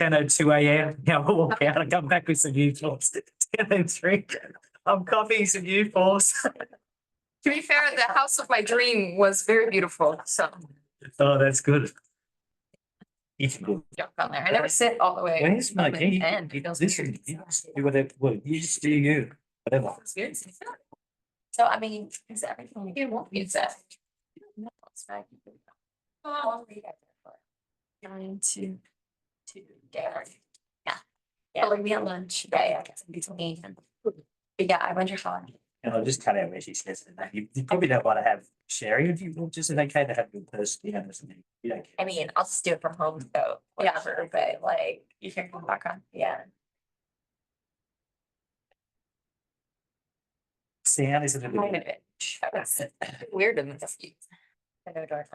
10:02 a.m. Now I'll walk out and come back with some new force. 10:03. I'm copying some new force. To be fair, the house of my dream was very beautiful, so Oh, that's good. It's good. jump on there. I never sit all the way. Where's my on the key? end. It feels Listen, weird. you just do whatever. Well, you just do you. Whatever. It's weird. So I mean, is everything it won't be set? No, it's fine. Trying to get yeah. Yeah, like we had lunch. Yeah, I guess I'm between. But yeah, I wonder how. And I'll just cut out where she says that. You probably don't want to have sharing if you just it's okay to have your person. You don't care. I mean, I'll just do it from home, so whatever. But like, you can come back on. Yeah. Sound is a little Kind bit. of it. Weird in this. I know, dark.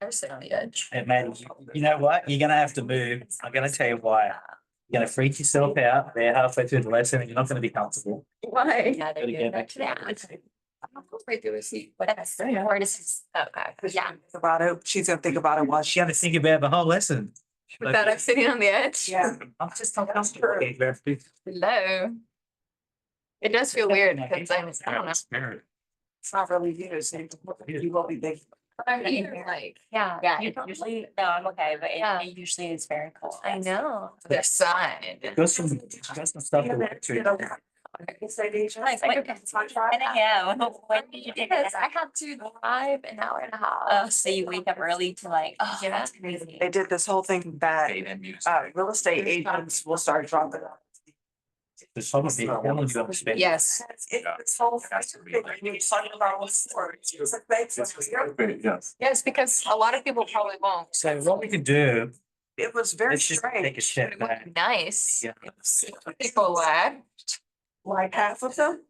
Never sit on the edge. And man, you know what? You're gonna have to move. I'm gonna tell you why. You're gonna freak yourself out there halfway through the lesson and you're not gonna be comfortable. Why? Yeah, Gotta get back to that. Right through the seat. Whatever. Or this okay. Yeah. About it. She's gonna think about it while You she. gotta think about the whole lesson. Without us sitting on the edge. Yeah. I'm just uncomfortable. Hello. It does feel weird because I don't know. It's not really you, so you will be big. I'm either like, yeah. Yeah, you it don't- usually, no, I'm okay, but Yeah. it usually is very cold. I know. Their side. Got some stuff to work through. It's like they Like, what- 10 a.m. When did you take Because it? I have to drive an hour and a half. Oh, so you wake up early to like, oh, Yeah. that's crazy. They did this whole thing that real estate agents will start dropping. The summer people, how long do you have to spend? Yes. It's whole thing we talked about before. It's like they- Yes. Yes, because a lot of people probably won't. So what we could do, It was very let's just take a strange, step It would back. be nice. Yeah. if People left. like half of them.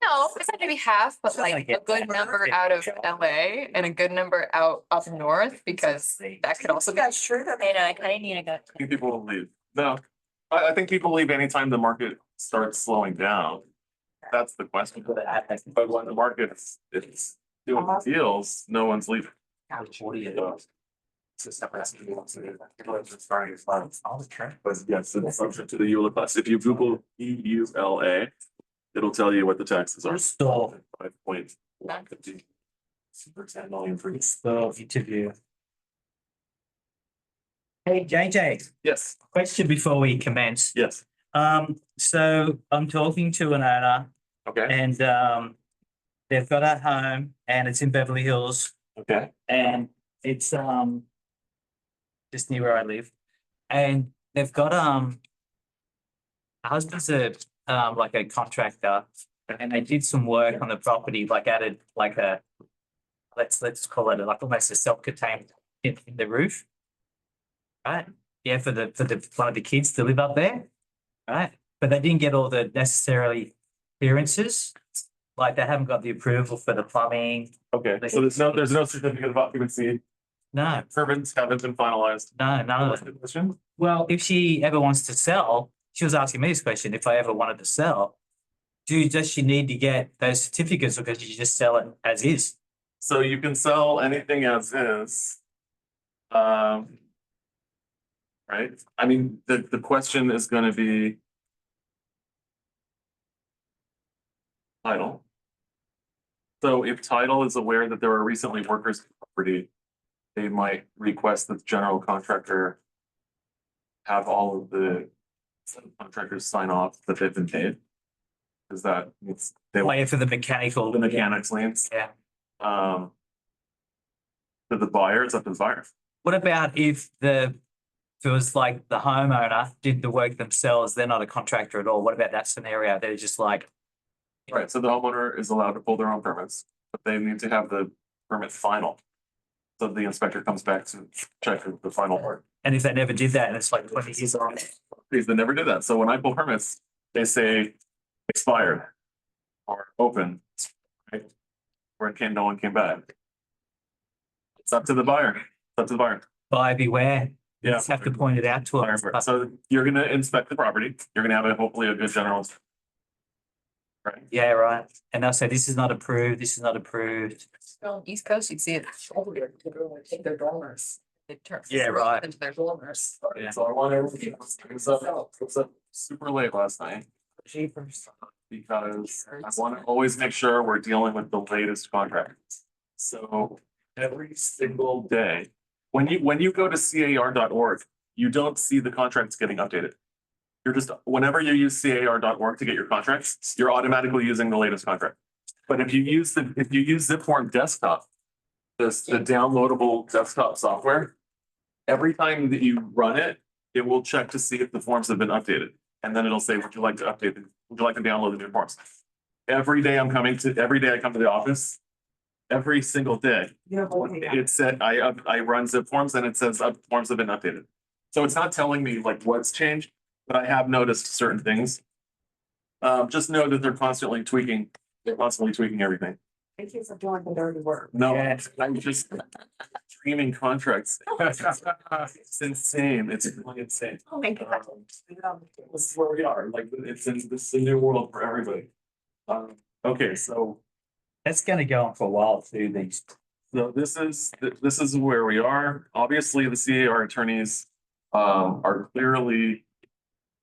No, it's not gonna be half, but It's not like gonna a get good that number perfect. out of LA and a good number out up north because that could also be. That's true that I know, I kind of need to go. I think people will leave. No, I think people leave anytime the market starts slowing down. That's the question. But when the market is doing deals, no one's leaving. But yes, it's subject to the EULA class. If you Google EULA, it'll tell you what the taxes are. Stall, 5.150. For 10 million for each. stall interview. Hey, JJ, Yes, question before we commence. yes, So I'm talking to an owner okay, and, they've got a home and it's in Beverly Hills okay, and it's, just near where I live. And they've got, husband's like a contractor and they did some work on the property, like added like a, let's call it like almost a self-contained in the roof. Right? Yeah, for one of the kids to live up there. Right? But they didn't get all the necessarily clearances. Like they haven't got the approval for the plumbing. okay. So there's no certificate of occupancy. No, Permits haven't been finalized. no, none of it. Question? Well, if she ever wants to sell, she was asking me this question, if I ever wanted to sell, does she need to get those certificates or could she just sell it as is? So you can sell anything as is. Right? I mean, the question is gonna be title. So if title is aware that there are recently workers' property, they might request that the general contractor have all of the contractors sign off that they've been paid. Is that, they want Wait for the mechanical. the mechanics liens. Yeah. To the buyer, it's up to the buyer. What about if it was like the homeowner did the work themselves, they're not a contractor at all? What about that scenario? They're just like, Right, so the homeowner is allowed to pull their own permits, but they need to have the permit final. So the inspector comes back to check the final part. and if they never did that and it's like 20 years on. Because they never did that. So when I pull permits, they say expired or open, right? Or no one came back. It's up to the buyer. It's up to the buyer. Buyer beware. You Yeah. just have to point it out to them. So you're gonna inspect the property. You're gonna have hopefully a good general. Right? Yeah, right. And they'll say, this is not approved, this is not approved. On East Coast, you'd see it. Take their dormers. It turns. Yeah, right. Into their owners. Yeah. So I want everything, it was up super late last night because I want to always make sure we're dealing with the latest contract. So every single day, when you go to car.org, you don't see the contracts getting updated. You're just, whenever you use car.org to get your contracts, you're automatically using the latest contract. But if you use ZipForm Desktop, the downloadable desktop software, every time that you run it, it will check to see if the forms have been updated. And then it'll say, would you like to update them? Would you like to download the new forms? Every day I come to the office, every single day, it said, I run ZipForms and it says forms have been updated. So it's not telling me like what's changed, but I have noticed certain things. Just know that they're constantly tweaking everything. Thank you for doing the dirty work. No, Yeah. I'm just dreaming contracts. It's insane. It's really insane. Oh my God. This is where we are. Like, this is a new world for everybody. Okay, so That's gonna go on for a while too, these. this is where we are. Obviously, the CAR attorneys are clearly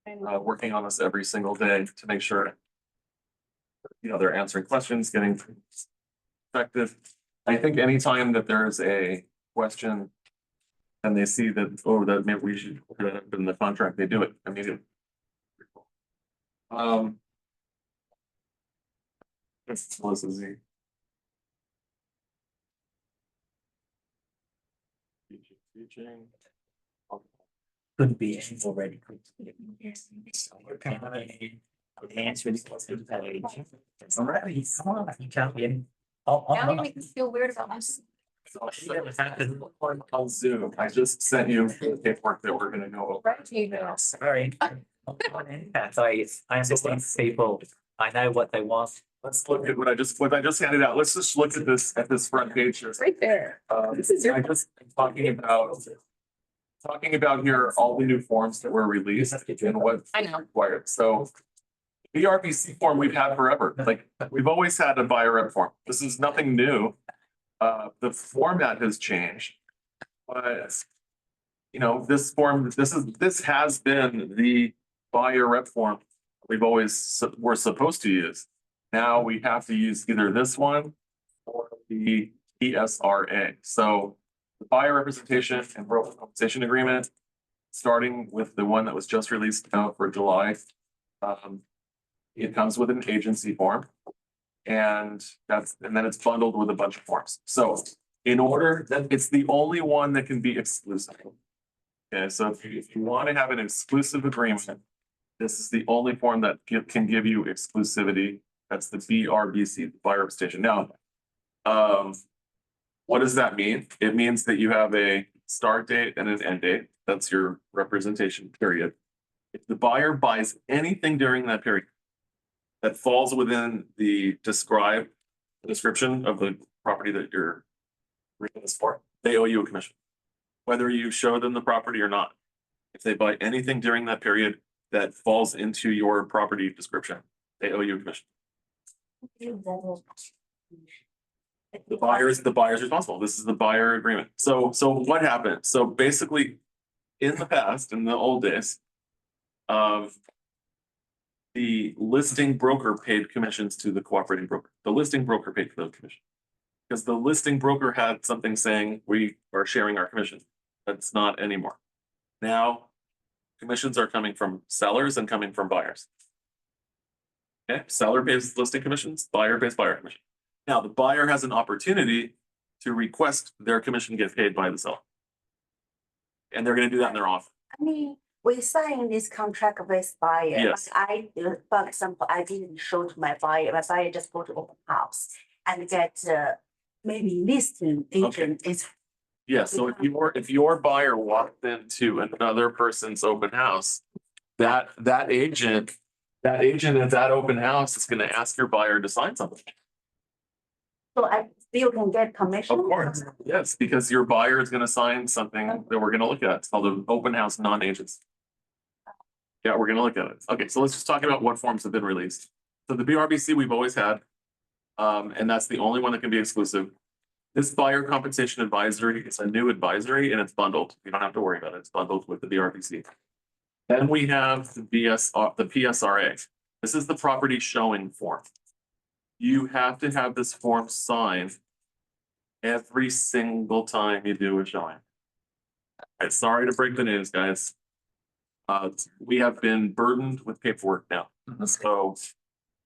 working on this every single day to make sure they're answering questions, getting effective. I think anytime that there's a question and they see that, oh, that maybe we should put it up in the contract, they do it immediately. This is Melissa Z. Teaching. Couldn't be any already. Answer any questions. Already, come on, you can't be in. Now you Oh, make me feel weird about this. On Zoom, I just sent you the paperwork that we're gonna go over. Right, you know. sorry. I understand people, I know what they want. Let's look at what I just handed out. Let's just look at this front page here. Right there. This is your. I just talking about here, all the new forms that were released and what I know. required. So the RBC form we've had forever. Like, we've always had a buyer rep form. This is nothing new. The format has changed, but this form, this has been the buyer rep form we've always were supposed to use. Now we have to use either this one or the ESRA. So the buyer representation and broker compensation agreement, starting with the one that was just released out for July. It comes with an agency form. And then it's bundled with a bunch of forms. So it's the only one that can be exclusive. Okay, so if you want to have an exclusive agreement, this is the only form that can give you exclusivity. That's the BRBC, the buyer representation. Now, what does that mean? It means that you have a start date and an end date. That's your representation period. If the buyer buys anything during that period that falls within the description of the property that you're reading this for, they owe you a commission, whether you show them the property or not. If they buy anything during that period that falls into your property description, they owe you a commission. The buyer's responsible. This is the buyer agreement. So what happened? So basically, in the past, in the old days, the listing broker paid commissions to the cooperating broker. The listing broker paid for the commission. Because the listing broker had something saying we are sharing our commission. That's not anymore. Now, commissions are coming from sellers and coming from buyers. Okay, seller pays listing commissions, buyer pays buyer commission. Now, the buyer has an opportunity to request their commission get paid by the seller. And they're going to do that in their offer. I mean, we signed this contract with buyer. Yes. But for example, I didn't show to my buyer. My buyer just go to open house and get maybe listing agent is. Yeah, so if your buyer walked into another person's open house, that agent at that open house is going to ask your buyer to sign something. So I still can get commission. Of course, yes, because your buyer is going to sign something that we're going to look at. It's called an open house non-agents. Yeah, we're going to look at it. Okay, so let's just talk about what forms have been released. So the BRBC we've always had, and that's the only one that can be exclusive. This buyer compensation advisory is a new advisory and it's bundled. You don't have to worry about it. It's bundled with the BRBC. Then we have the the PSRA. This is the property showing form. You have to have this form signed every single time you do a showing. Sorry to break the news, guys. We have been burdened with paperwork now. So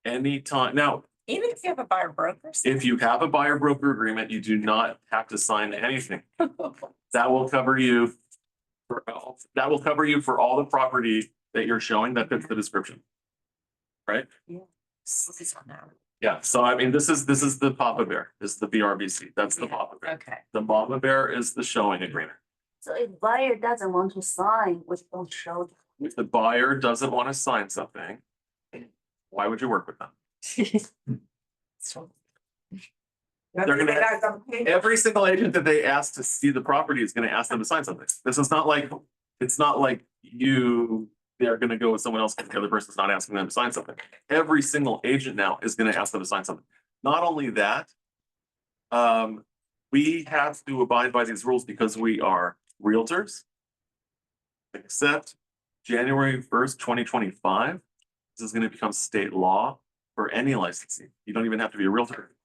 anytime now, Even if you have a buyer broker. if you have a buyer broker agreement, you do not have to sign anything. That will cover you for all the property that you're showing that fits the description. Right? This one now. Yeah, so I mean, this is the Papa Bear, this is the BRBC, that's the Papa Bear. Okay. The Mama Bear is the showing agreement. So if buyer doesn't want to sign, we don't show. If the buyer doesn't want to sign something, why would you work with them? They're gonna- Every single agent that they ask to see the property is gonna ask them to sign something. This is not like, it's not like they're gonna go with someone else because the other person's not asking them to sign something. Every single agent now is gonna ask them to sign something. Not only that, we have to abide by these rules because we are realtors. Except January 1st, 2025, this is gonna become state law for any licensee. You don't even have to be a realtor.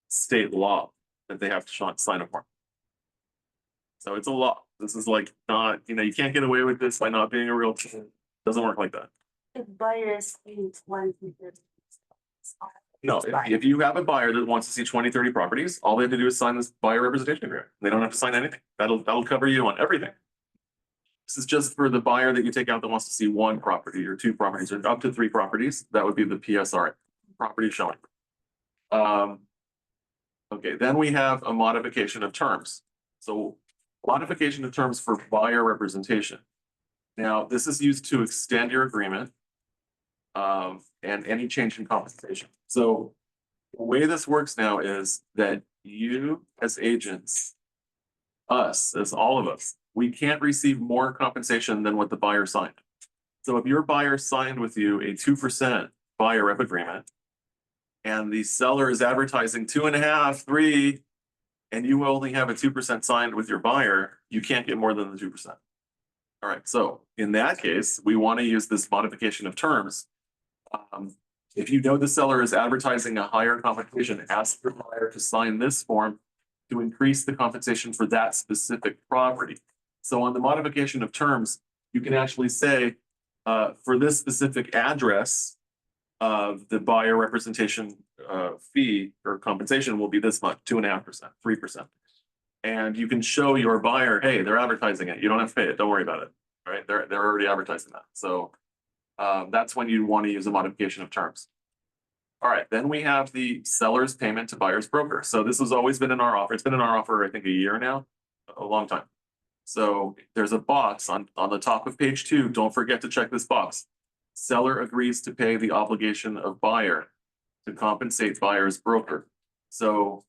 State law that they have to sign a form. So it's a law. This is like not, you can't get away with this by not being a realtor. Doesn't work like that. If buyers is one. No, if you have a buyer that wants to see 20, 30 properties, all they have to do is sign this buyer representation agreement. They don't have to sign anything. That'll cover you on everything. This is just for the buyer that you take out that wants to see one property or two properties or up to 3 properties. That would be the PSRA, property showing. Okay, then we have a modification of terms. So modification of terms for buyer representation. Now, this is used to extend your agreement and any change in compensation. So the way this works now is that you as agents, us, as all of us, we can't receive more compensation than what the buyer signed. So if your buyer signed with you a 2% buyer rep agreement and the seller is advertising 2.5%, 3%, and you only have a 2% signed with your buyer, you can't get more than the 2%. All right, so in that case, we want to use this modification of terms. If you know the seller is advertising a higher compensation, ask your buyer to sign this form to increase the compensation for that specific property. So on the modification of terms, you can actually say, for this specific address, the buyer representation fee or compensation will be this much, 2.5%, 3%. And you can show your buyer, hey, they're advertising it. You don't have to pay it. Don't worry about it. Right? They're already advertising that. So that's when you want to use a modification of terms. All right, then we have the seller's payment to buyer's broker. So this has always been in our offer. It's been in our offer, I think, a year now, a long time. So there's a box on the top of page 2. Don't forget to check this box. Seller agrees to pay the obligation of buyer to compensate buyer's broker. So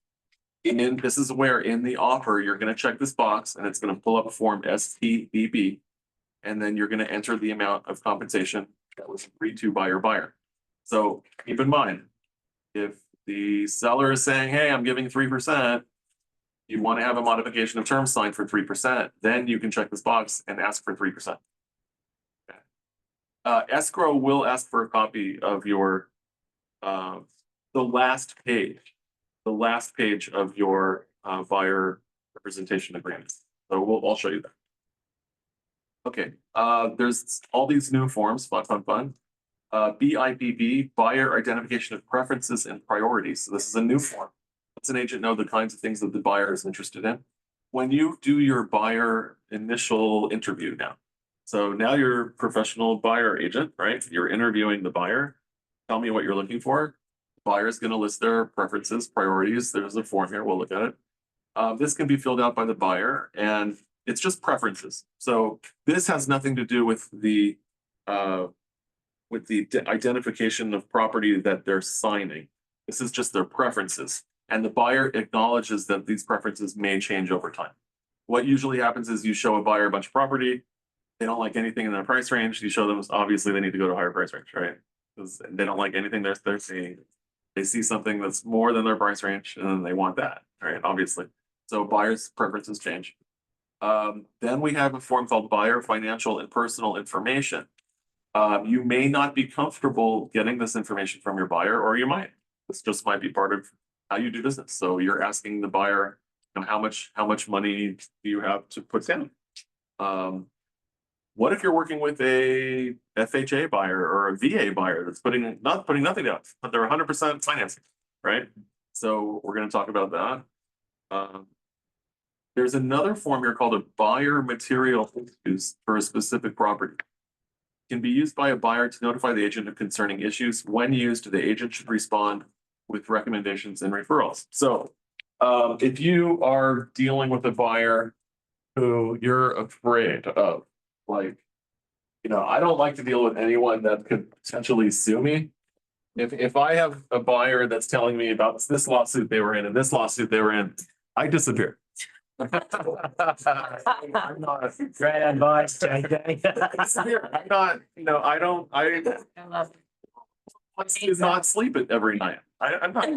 this is where in the offer, you're going to check this box and it's going to pull up a form STBB. And then you're going to enter the amount of compensation that was agreed to by your buyer. So keep in mind, if the seller is saying, hey, I'm giving 3%, you want to have a modification of terms signed for 3%, then you can check this box and ask for 3%. Okay. Escrow will ask for a copy of your, the last page of your buyer representation agreement. So I'll show you that. Okay, there's all these new forms, fun. BIPB, buyer identification of preferences and priorities. So this is a new form. Lets an agent know the kinds of things that the buyer is interested in. When you do your buyer initial interview now, so now you're a professional buyer agent, right? You're interviewing the buyer. Tell me what you're looking for. The buyer is going to list their preferences, priorities. There's a form here. We'll look at it. This can be filled out by the buyer, and it's just preferences. So this has nothing to do with the identification of property that they're signing. This is just their preferences. And the buyer acknowledges that these preferences may change over time. What usually happens is you show a buyer a bunch of property. They don't like anything in their price range. You show them, obviously they need to go to a higher price range, right? Because they don't like anything they're seeing. They see something that's more than their price range and then they want that, right? Obviously. So buyer's preferences change. Then we have a form called buyer financial and personal information. You may not be comfortable getting this information from your buyer, or you might. This just might be part of how you do business. So you're asking the buyer, you know, how much money do you have to put down? What if you're working with a FHA buyer or a VA buyer that's not putting nothing down, but they're 100% financing, right? So we're going to talk about that. There's another form here called a buyer material issues for a specific property. Can be used by a buyer to notify the agent of concerning issues. When used, the agent should respond with recommendations and referrals. So if you are dealing with a buyer who you're afraid of, like, you know, I don't like to deal with anyone that could potentially sue me. If I have a buyer that's telling me about this lawsuit they were in and this lawsuit they were in, I disappear. I'm not, Great advice, JJ. I'm not, you know, I do not sleep it every night. I'm not,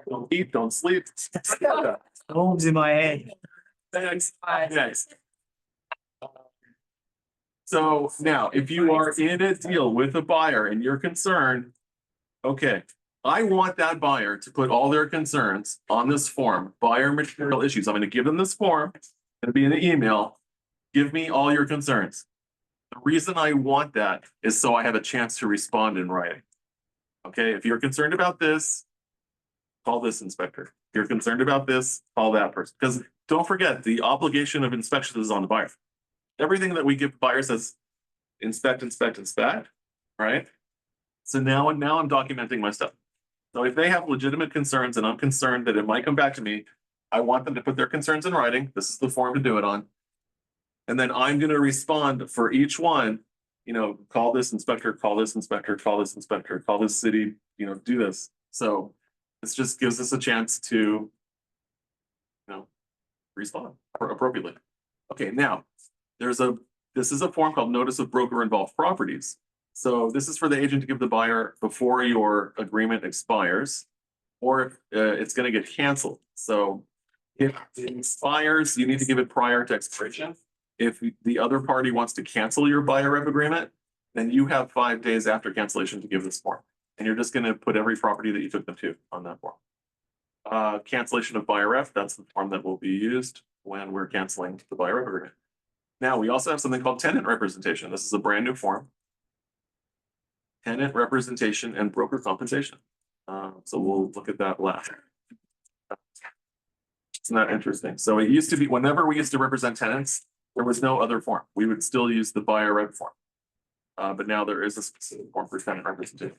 don't eat, don't sleep. Storms in my head. Thanks. Yes. So now, if you are in a deal with a buyer and you're concerned, okay, I want that buyer to put all their concerns on this form, buyer material issues. I'm going to give them this form. It'll be in the email. Give me all your concerns. The reason I want that is so I have a chance to respond in writing. Okay, if you're concerned about this, call this inspector. If you're concerned about this, call that person. Because don't forget, the obligation of inspection is on the buyer. Everything that we give buyers says inspect, inspect, inspect, right? So now I'm documenting my stuff. So if they have legitimate concerns and I'm concerned that it might come back to me, I want them to put their concerns in writing. This is the form to do it on. And then I'm going to respond for each one, you know, call this inspector, call this inspector, call this inspector, call this city, you know, do this. So this just gives us a chance to, you know, respond appropriately. Okay, now this is a form called Notice of Broker Involved Properties. So this is for the agent to give the buyer before your agreement expires, or if it's going to get canceled. So if it expires, you need to give it prior to expiration. If the other party wants to cancel your buyer rep agreement, then you have 5 days after cancellation to give this form. And you're just going to put every property that you took them to on that form. Cancellation of buyer rep, that's the form that will be used when we're canceling the buyer rep agreement. Now, we also have something called tenant representation. This is a brand new form. Tenant representation and broker compensation. So we'll look at that last. Isn't that interesting? So it used to be, whenever we used to represent tenants, there was no other form. We would still use the buyer rep form. But now there is a specific form for tenant representation.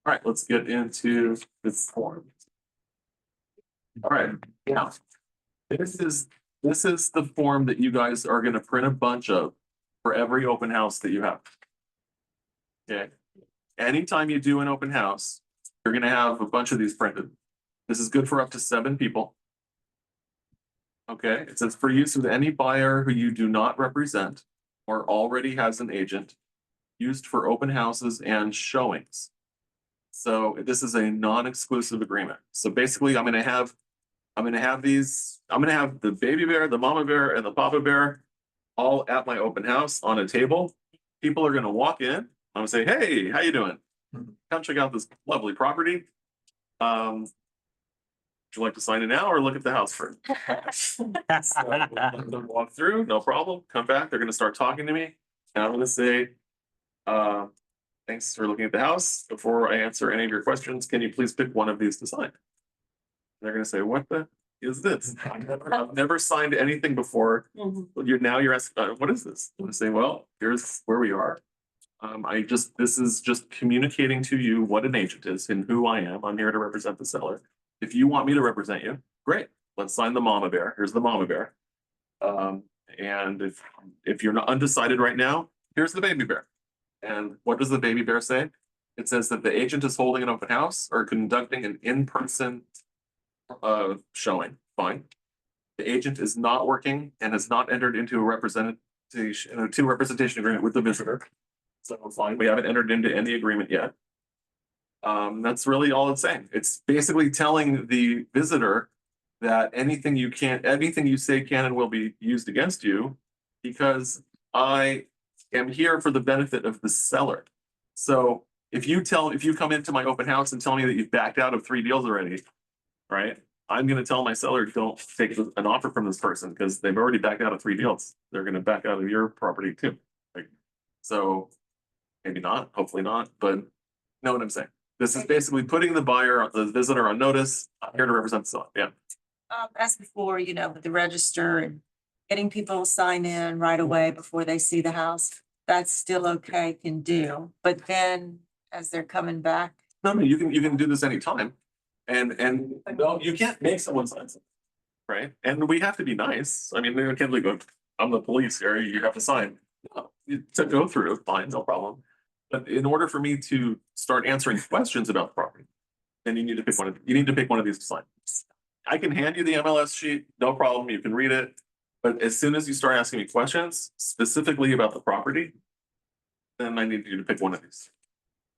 All right, let's get into this form. All right, now, this is the form that you guys are going to print a bunch of for every open house that you have. Okay. Anytime you do an open house, you're going to have a bunch of these printed. This is good for up to 7 people. Okay. It says for use with any buyer who you do not represent or already has an agent, used for open houses and showings. So this is a non-exclusive agreement. So basically, I'm going to have the baby bear, the mama bear, and the papa bear all at my open house on a table. People are going to walk in. I'm going to say, hey, how you doing? Come check out this lovely property. Would you like to sign it now or look at the house first? Let them walk through, no problem. Come back. They're going to start talking to me. And I'm going to say, thanks for looking at the house. Before I answer any of your questions, can you please pick one of these to sign? They're going to say, what the is this? I've never signed anything before. You're asking, what is this? I'm going to say, well, here's where we are. This is just communicating to you what an agent is and who I am. I'm here to represent the seller. If you want me to represent you, great. Let's sign the mama bear. Here's the mama bear. And if you're not undecided right now, here's the baby bear. And what does the baby bear say? It says that the agent is holding an open house or conducting an in-person showing. Fine. The agent is not working and has not entered into a representation agreement with the visitor. So fine. We haven't entered into any agreement yet. That's really all it's saying. It's basically telling the visitor that anything you say can and will be used against you because I am here for the benefit of the seller. So if you come into my open house and tell me that you've backed out of 3 deals already, right? I'm gonna tell my seller, don't take an offer from this person because they've already backed out of 3 deals. They're gonna back out of your property too. Like, so maybe not, hopefully not, but know what I'm saying? This is basically putting the visitor on notice. I'm here to represent the seller. Yeah. As before, you know, with the register and getting people to sign in right away before they see the house, that's still okay, can do. But then as they're coming back, No, you can do this anytime. And no, you can't make someone sign something. Right? And we have to be nice. I mean, you can't like, I'm the police here, you have to sign. No, to go through, fine, no problem. But in order for me to start answering questions about the property, then you need to pick one of these to sign. I can hand you the MLS sheet, no problem, you can read it. But as soon as you start asking me questions specifically about the property, then I need you to pick one of these.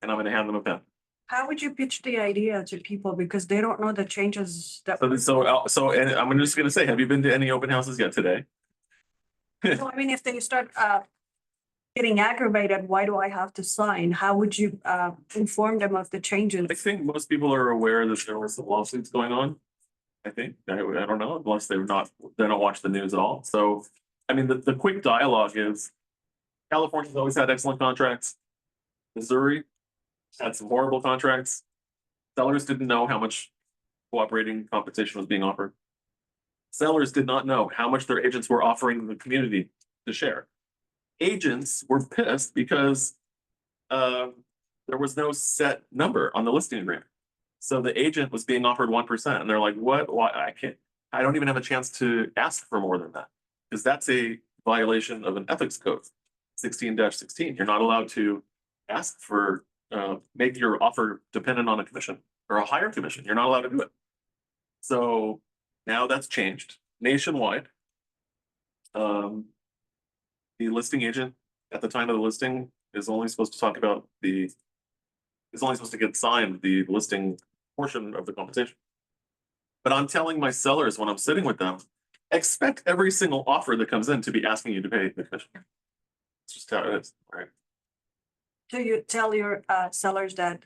And I'm gonna hand them a pen. How would you pitch the idea to people because they don't know the changes that? And I'm just gonna say, have you been to any open houses yet today? So I mean, if they start getting aggravated, why do I have to sign? How would you inform them of the changes? I think most people are aware that there were some lawsuits going on. I think, I don't know, unless they don't watch the news at all. So, I mean, the quick dialogue is California's always had excellent contracts. Missouri had some horrible contracts. Sellers didn't know how much cooperating compensation was being offered. Sellers did not know how much their agents were offering the community to share. Agents were pissed because there was no set number on the listing agreement. So the agent was being offered 1%, and they're like, "What? Why? I don't even have a chance to ask for more than that because that's a violation of an ethics code, 16-16. You're not allowed to ask for make your offer dependent on a commission or a higher commission. You're not allowed to do it. So now that's changed nationwide. The listing agent at the time of the listing is only supposed to talk about is only supposed to get signed the listing portion of the compensation. But I'm telling my sellers when I'm sitting with them, expect every single offer that comes in to be asking you to pay the commission. It's just how it is, right? Do you tell your sellers that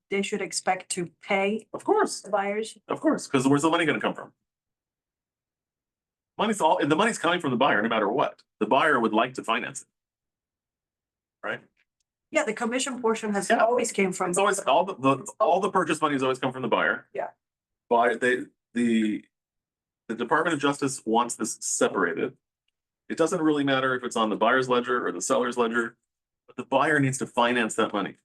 they should expect to pay Of course, the buyers? because where's the money going to come from? The money's coming from the buyer, no matter what. The buyer would like to finance it, right? Yeah, the commission portion has Yeah. always came from. It's always all the purchase money has always come from the buyer. Yeah. But the Department of Justice wants this separated. It doesn't really matter if it's on the buyer's ledger or the seller's ledger, but the buyer needs to finance that money.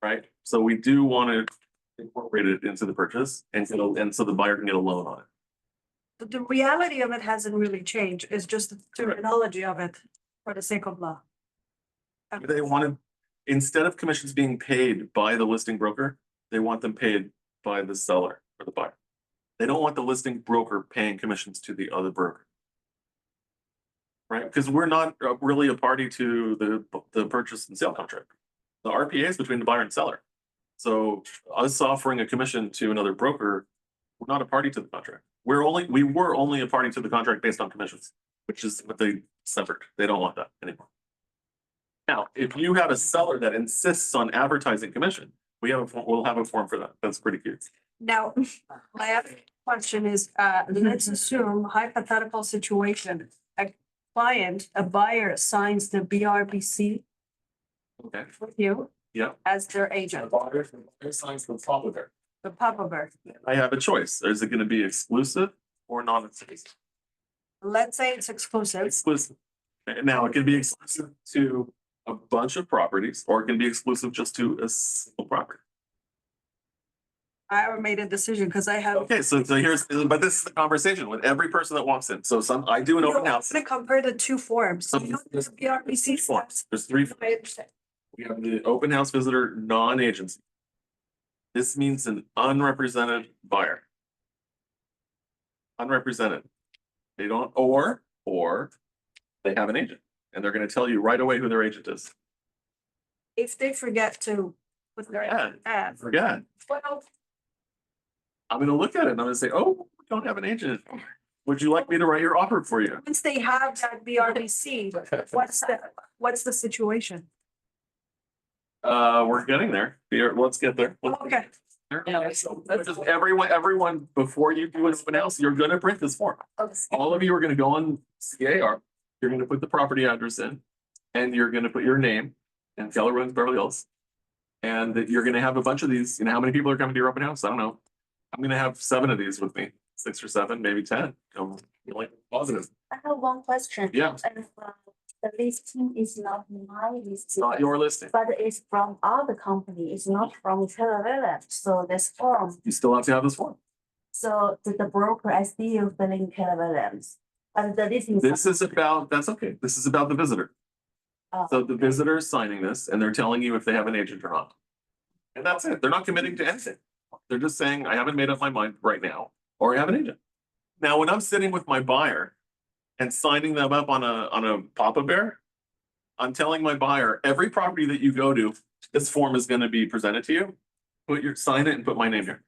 Right? So we do want to incorporate it into the purchase and so the buyer can get a loan on it. The reality of it hasn't really changed. It's just the terminology of it for the sake of law. They wanted, instead of commissions being paid by the listing broker, they want them paid by the seller or the buyer. They don't want the listing broker paying commissions to the other broker. Right? Because we're not really a party to the purchase and sale contract. The RPA is between the buyer and seller. So us offering a commission to another broker, we're not a party to the contract. We were only a party to the contract based on commissions, which is what they severed. They don't want that anymore. Now, if you have a seller that insists on advertising commission, we'll have a form for that. That's pretty cute. Now, my other question is, let's assume hypothetical situation. A buyer signs the BRBC Okay. with you Yeah. as their agent, Buyer signs the top of it. the Papa. I have a choice. Is it going to be exclusive or non-exclusive? Let's say it's exclusive. Exclusive. Now, it can be exclusive to a bunch of properties, or it can be exclusive just to a single property. I already made a decision because I have. Okay, so but this is the conversation with every person that walks in. So I do an You open know, I'm house. gonna compare the two forms. So You know, there's BRBC forms. steps. There's 3. I understand. We have the open house visitor non-agency. This means an unrepresented buyer. Unrepresented. They don't, or they have an agent and they're going to tell you right away who their agent is. If they forget to put their Yeah. ad. Forget. Well, I'm going to look at it and I'm going to say, oh, don't have an agent. Would you like me to write your offer for you? Once they have that BRBC, what's the situation? We're getting there. Here, let's get there. Okay. Just everyone, before you do an open house, you're gonna print this form. All of you are gonna go on CAR, you're gonna put the property address in, and you're gonna put your name and Keller Williams Beverly Hills. And that you're gonna have a bunch of these, how many people are coming to your open house? I don't know. I'm gonna have 7 of these with me, 6 or 7, maybe 10. I'm feeling positive. I have one question. Yeah. And, the listing is not my listing. It's not your listing. But it's from other company, it's not from Keller Williams, so this form, You still have to have this form. so the broker is still filling Keller Williams. But the listing. This is about, that's okay. This is about the visitor. Oh, So the visitor is signing this and they're telling you if they have an agent or not. And that's it. They're not committing to anything. They're just saying, I haven't made up my mind right now, or I have an agent. Now, when I'm sitting with my buyer and signing them up on a Papa Bear, I'm telling my buyer, every property that you go to, this form is gonna be presented to you. Sign it and put my name here.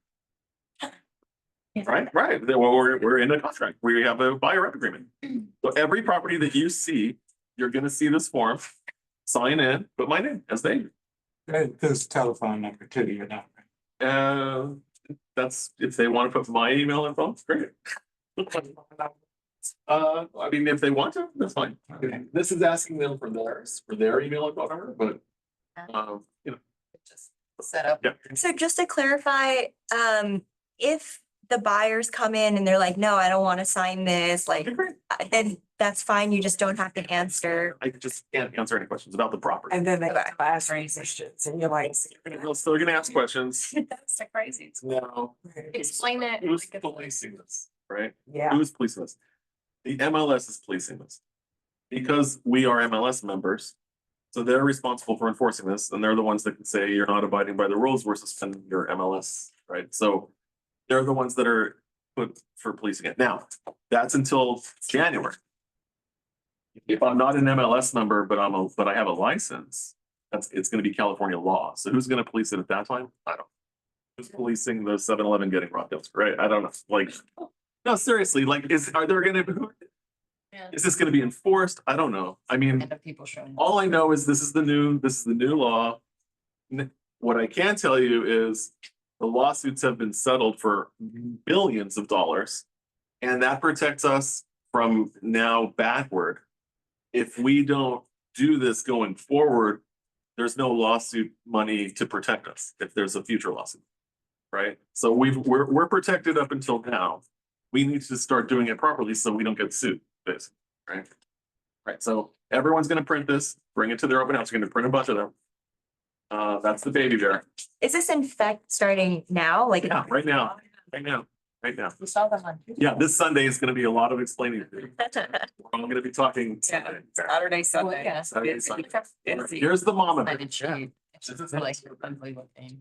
Right, right. Then we're in a contract. We have a buyer rep agreement. So every property that you see, you're gonna see this form, sign in, put my name as the agent. There's a telephone number too, you're not. That's, if they want to put my email and phone, great. I mean, if they want to, that's fine. This is asking them for their email and phone number, but, you know. Just set up. Yeah. So just to clarify, if the buyers come in and they're like, no, I don't want to sign this, like, then that's fine. You just don't have to answer. I just can't answer any questions about the property. And then they Okay. ask questions and you're like. So they're gonna ask questions. That's so crazy. No. Explain it. Who's policing this, right? Yeah. Who's policing this? The MLS is policing this. Because we are MLS members, so they're responsible for enforcing this, and they're the ones that can say you're not abiding by the rules, we're suspending your MLS, right? So they're the ones that are put for policing it. Now, that's until January. If I'm not an MLS member, but I have a license, it's gonna be California law. So who's gonna police it at that time? I don't know. Who's policing the 7-Eleven getting robbed, right? I don't know, like, no, seriously, like, is this gonna be enforced? I don't know. I mean, End of people showing. all I know is this is the new law. What I can tell you is the lawsuits have been settled for billions of dollars. And that protects us from now backward. If we don't do this going forward, there's no lawsuit money to protect us if there's a future lawsuit. Right? So we're protected up until now. We need to start doing it properly so we don't get sued, basically, right? Right, so everyone's gonna print this, bring it to their open house, you're gonna print a bunch of them. That's the baby bear. Is this in fact starting now? Like, Yeah, right now. We saw them on. Yeah, this Sunday is gonna be a lot of explaining. I'm gonna be talking. Yeah, Saturday, Sunday. Saturday, Sunday. Busy. Here's the mama bear. It's just like unbelievable thing.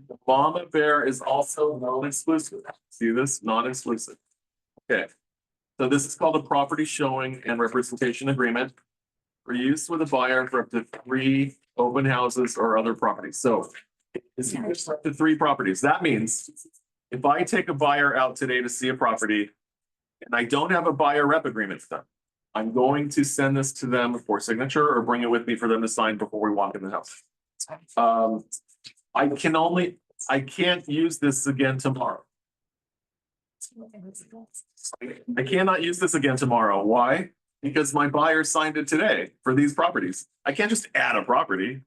The mama bear is also non-exclusive. See this? Non-exclusive. Okay. So this is called a property showing and representation agreement for use with a buyer for up to 3 open houses or other properties. So it's up to 3 properties. That means if I take a buyer out today to see a property and I don't have a buyer rep agreement with them, I'm going to send this to them for signature or bring it with me for them to sign before we walk in the house. I can't use this again tomorrow. I cannot use this again tomorrow. Why? Because my buyer signed it today for these properties. I can't just add a property.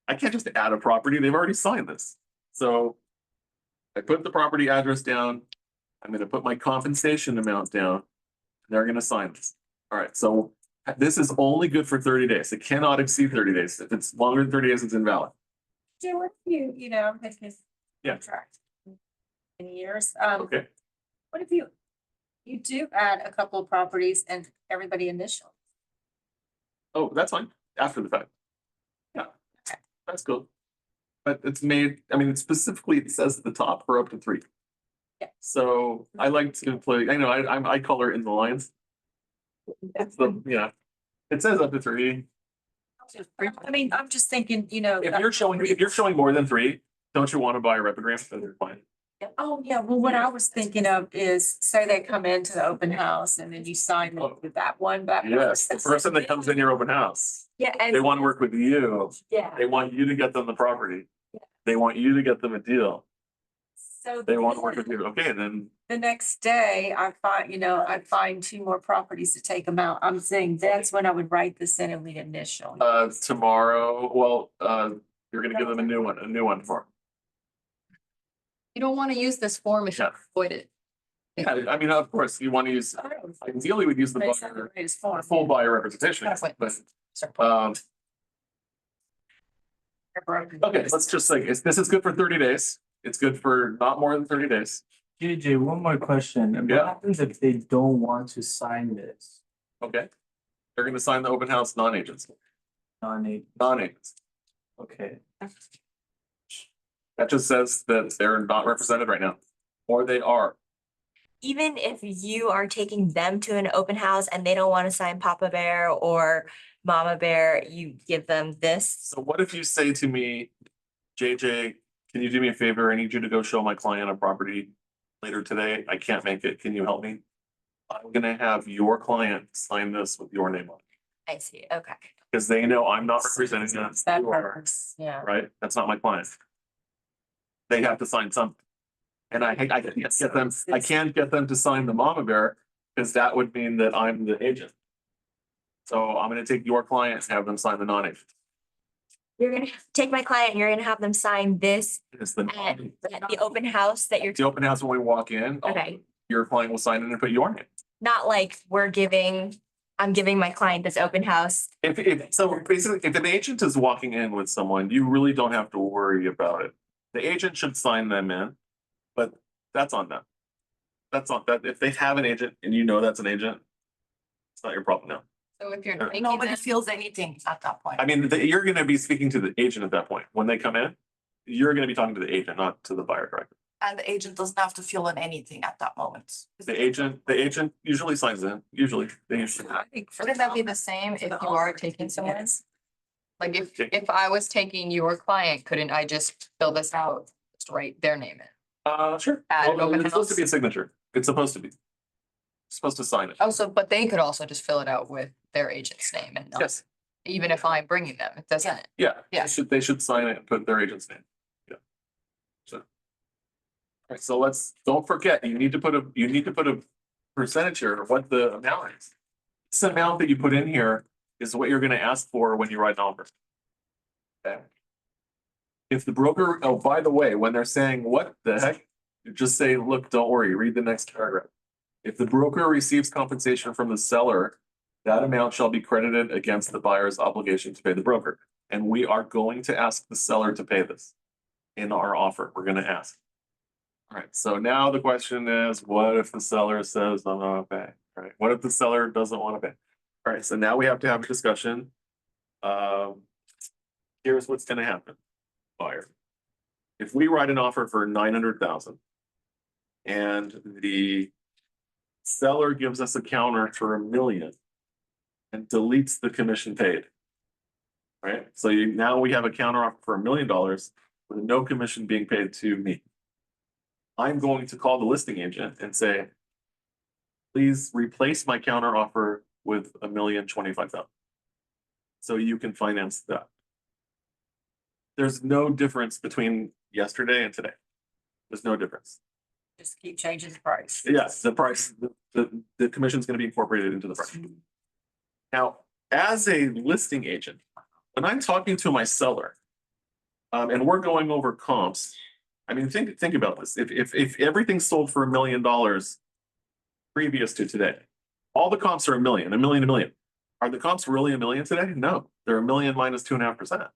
They've already signed this. So I put the property address down. I'm gonna put my compensation amount down. They're gonna sign this. All right, so this is only good for 30 days. It cannot exceed 30 days. If it's longer than 30 days, it's invalid. Do what you know, because. Yeah. Contract. In years, Okay. what if you do add a couple of properties and everybody initial? Oh, that's fine. After the fact. Yeah, that's cool. But it's made, I mean, it says at the top for up to 3. Yeah. So I like to play, I know, I color in the lines. It's yeah, it says up to 3. I mean, I'm just thinking, you know. If you're showing more than 3, don't you want to buy a rep agreement? Then you're fine. Oh, yeah, well, what I was thinking of is, say they come into the open house and then you sign it with that one, that. Yes, the person that comes in your open house, Yeah, they and want to work with you. yeah. They want you to get them the property. They want you to get them a deal. So They want to work with you. Okay, then the next day I find two more properties to take them out. I'm saying that's when I would write this in and we initial. tomorrow, well, you're gonna give them a new one for. You don't want to use this form if you Yeah. avoid it. Yeah, I mean, of course, you want to use, ideally we'd use the Based on the buyer, greatest form. full buyer representation, but, okay, let's just say, this is good for 30 days. It's good for not more than 30 days. JJ, one more question. Yeah. What happens if they don't want to sign this? Okay. They're gonna sign the open house non-agents, Non-aid, non-agents. okay. That just says that they're not represented right now, or they are. Even if you are taking them to an open house and they don't want to sign Papa Bear or Mama Bear, you give them this. So what if you say to me, JJ, can you do me a favor? I need you to go show my client a property later today. I can't make it. Can you help me? I'm gonna have your client sign this with your name on it, I see, okay. because they know I'm not representing them. That You are, purpose, yeah. right? That's not my client. They have to sign something. And I can't get them to sign the Mama Bear, because that would mean that I'm the agent. So I'm gonna take your client and have them sign the non-agent. You're gonna take my client and you're gonna have them sign this It's the, at the open house that you're, the open house when we walk in. okay. Your client will sign it and put your name. Not like I'm giving my client this open house. So basically, if an agent is walking in with someone, you really don't have to worry about it. The agent should sign them in, but that's on them. That's on that. If they have an agent and you know that's an agent, it's not your problem now. So if you're Yeah. making Nobody them, feels anything at that point. I mean, you're gonna be speaking to the agent at that point. When they come in, you're gonna be talking to the agent, not to the buyer directly. And the agent doesn't have to feel in anything at that moment. The agent usually signs in, usually, they usually. I think for wouldn't that be the same if you are taking someone's? Like if I was taking your client, couldn't I just fill this out, just write their name in? Sure. At an Well, open it's supposed to house? be a signature. It's supposed to be. Supposed to sign it. Also, but they could also just fill it out with their agent's name and not, Yes, even if I'm bringing them, it doesn't. yeah. Yeah. They should sign it and put their agent's name. Yeah. So. All right, so don't forget, you need to put a percentage here of what the amount is. This amount that you put in here is what you're gonna ask for when you write an offer. Okay. If the broker, oh, by the way, when they're saying, what the heck, you just say, look, don't worry, read the next paragraph. If the broker receives compensation from the seller, that amount shall be credited against the buyer's obligation to pay the broker. And we are going to ask the seller to pay this in our offer. We're gonna ask. All right, so now the question is, what if the seller says, I'm not gonna pay, right? What if the seller doesn't wanna pay? All right, so now we have to have a discussion. Here's what's gonna happen, buyer. If we write an offer for 900,000 and the seller gives us a counter for $1 million and deletes the commission paid. Right, so now we have a counter offer for $1 million with no commission being paid to me. I'm going to call the listing agent and say, please replace my counter offer with $1,025,000. So you can finance that. There's no difference between yesterday and today. There's no difference. just keep changing the price. Yes, the price, the commission is going to be incorporated into the price. Now, as a listing agent, when I'm talking to my seller, and we're going over comps, I mean, think about this. If everything sold for $1 million previous to today, all the comps are $1 million, $1 million, $1 million. Are the comps really $1 million today? No, they're $1 million minus 2.5%.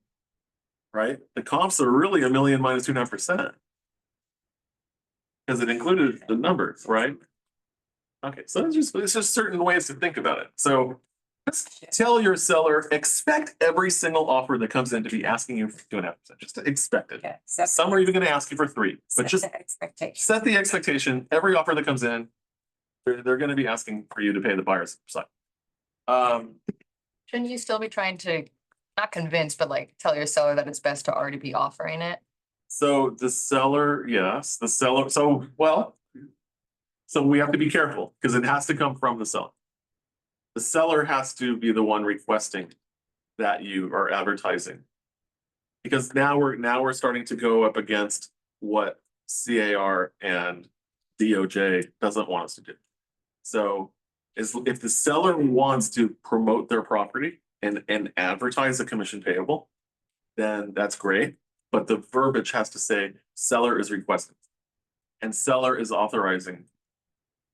Right? The comps are really $1 million minus 2.5%. Because it included the numbers, right? Okay, so it's just certain ways to think about it. So just tell your seller, expect every single offer that comes in to be asking you for 2.5%. Just expect it. Okay. Some are even going to ask you for 3%, but just Expectation. set the expectation. Every offer that comes in, they're going to be asking for you to pay the buyer's side. Shouldn't you still be trying to, not convince, but like tell your seller that it's best to already be offering it? So the seller, yes, the seller, so, well. So we have to be careful, because it has to come from the seller. The seller has to be the one requesting that you are advertising. Because now we're starting to go up against what CAR and DOJ doesn't want us to do. So if the seller wants to promote their property and advertise a commission payable, then that's great. But the verbiage has to say seller is requesting. And seller is authorizing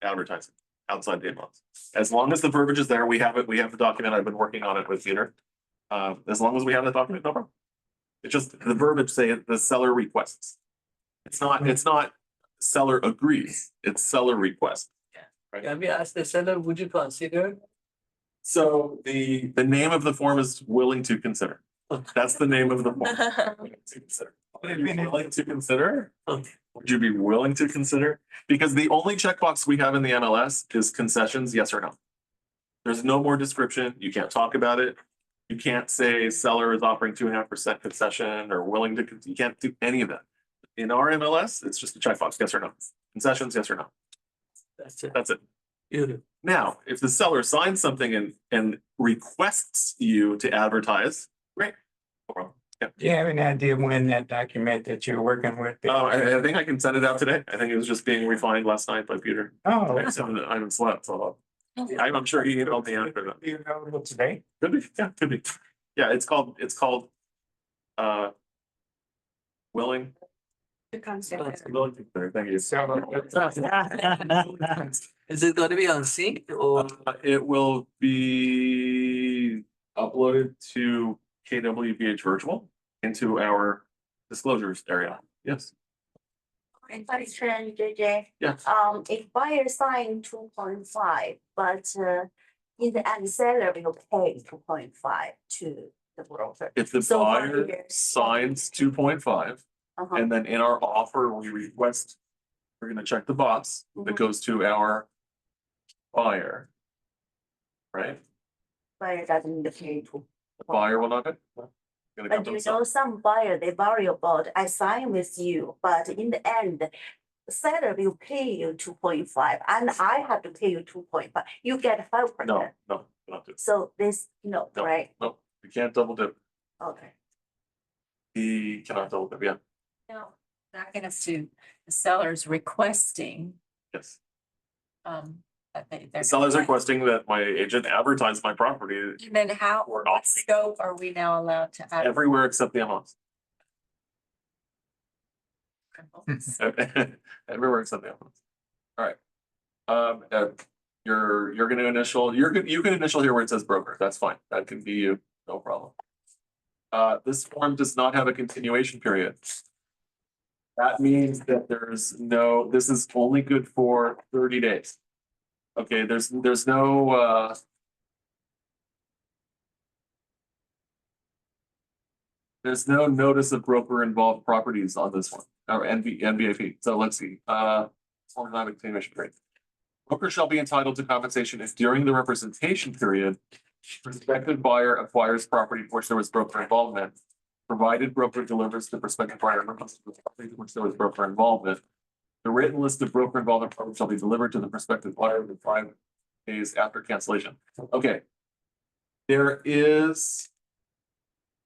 advertising outside the MLS. As long as the verbiage is there, we have it, we have the document, I've been working on it with Peter. As long as we have the document, no problem. It's just the verbiage say the seller requests. It's not seller agrees, it's seller request. Can we ask the seller, would you consider? So the name of the form is willing to consider. That's the name of the form. Willing to consider. Would you be willing to consider? Would you be willing to consider? Because the only checkbox we have in the MLS is concessions, yes or no. There's no more description. You can't talk about it. You can't say seller is offering 2.5% concession or willing to, you can't do any of that. In our MLS, it's just a checkbox, yes or no. Concessions, yes or no. That's it. That's it. Beautiful. Now, if the seller signs something and requests you to advertise, great. No problem. Yeah. Do you have any idea when that document that you're working with? I think I can send it out today. I think it was just being refined last night by Peter. Oh, I haven't slept, so I'm sure he emailed me after that. you know, today? Could be, yeah, could be. Yeah, it's called, willing. The concept. Willing to consider. Thank you. So. Is it gonna be on sync or? It will be uploaded to KWBH Virtual into our disclosures area. Yes. Question, JJ. Yeah. If buyer sign 2.5, but in the end seller will pay 2.5 to the broker. If the So buyer buyer- signs 2.5, Uh-huh. and then in our offer, we request, we're gonna check the box that Mhm. goes to our buyer. Right? Buyer doesn't need to pay two. The buyer will not pay. Gonna come But to you the seller. know, some buyer, they worry about, I sign with you, but in the end, seller will pay you 2.5 and I have to pay you 2.5. You get 5%. No, not do. So this, no, No. right? No, you can't double dip. Okay. He cannot double dip, yeah, No, not gonna sue. The seller's requesting, yes. that they're. The seller's requesting that my agent advertise my property And then how, Or what offering. scope are we now allowed to add? everywhere except the MLS. Everywhere except the MLS. All right. You're gonna initial, you can initial here where it says broker, that's fine, that can be you, no problem. This form does not have a continuation period. That means that there's no, this is only good for 30 days. Okay, there's no, there's no notice of broker involved properties on this one, or NBAP, so let's see, form not a continuation period. Broker shall be entitled to compensation if during the representation period, prospective buyer acquires property for which there was broker involvement, provided broker delivers to prospective buyer property for which there was broker involvement. The written list of broker involvement property shall be delivered to the prospective buyer within 5 days after cancellation. Okay. There is,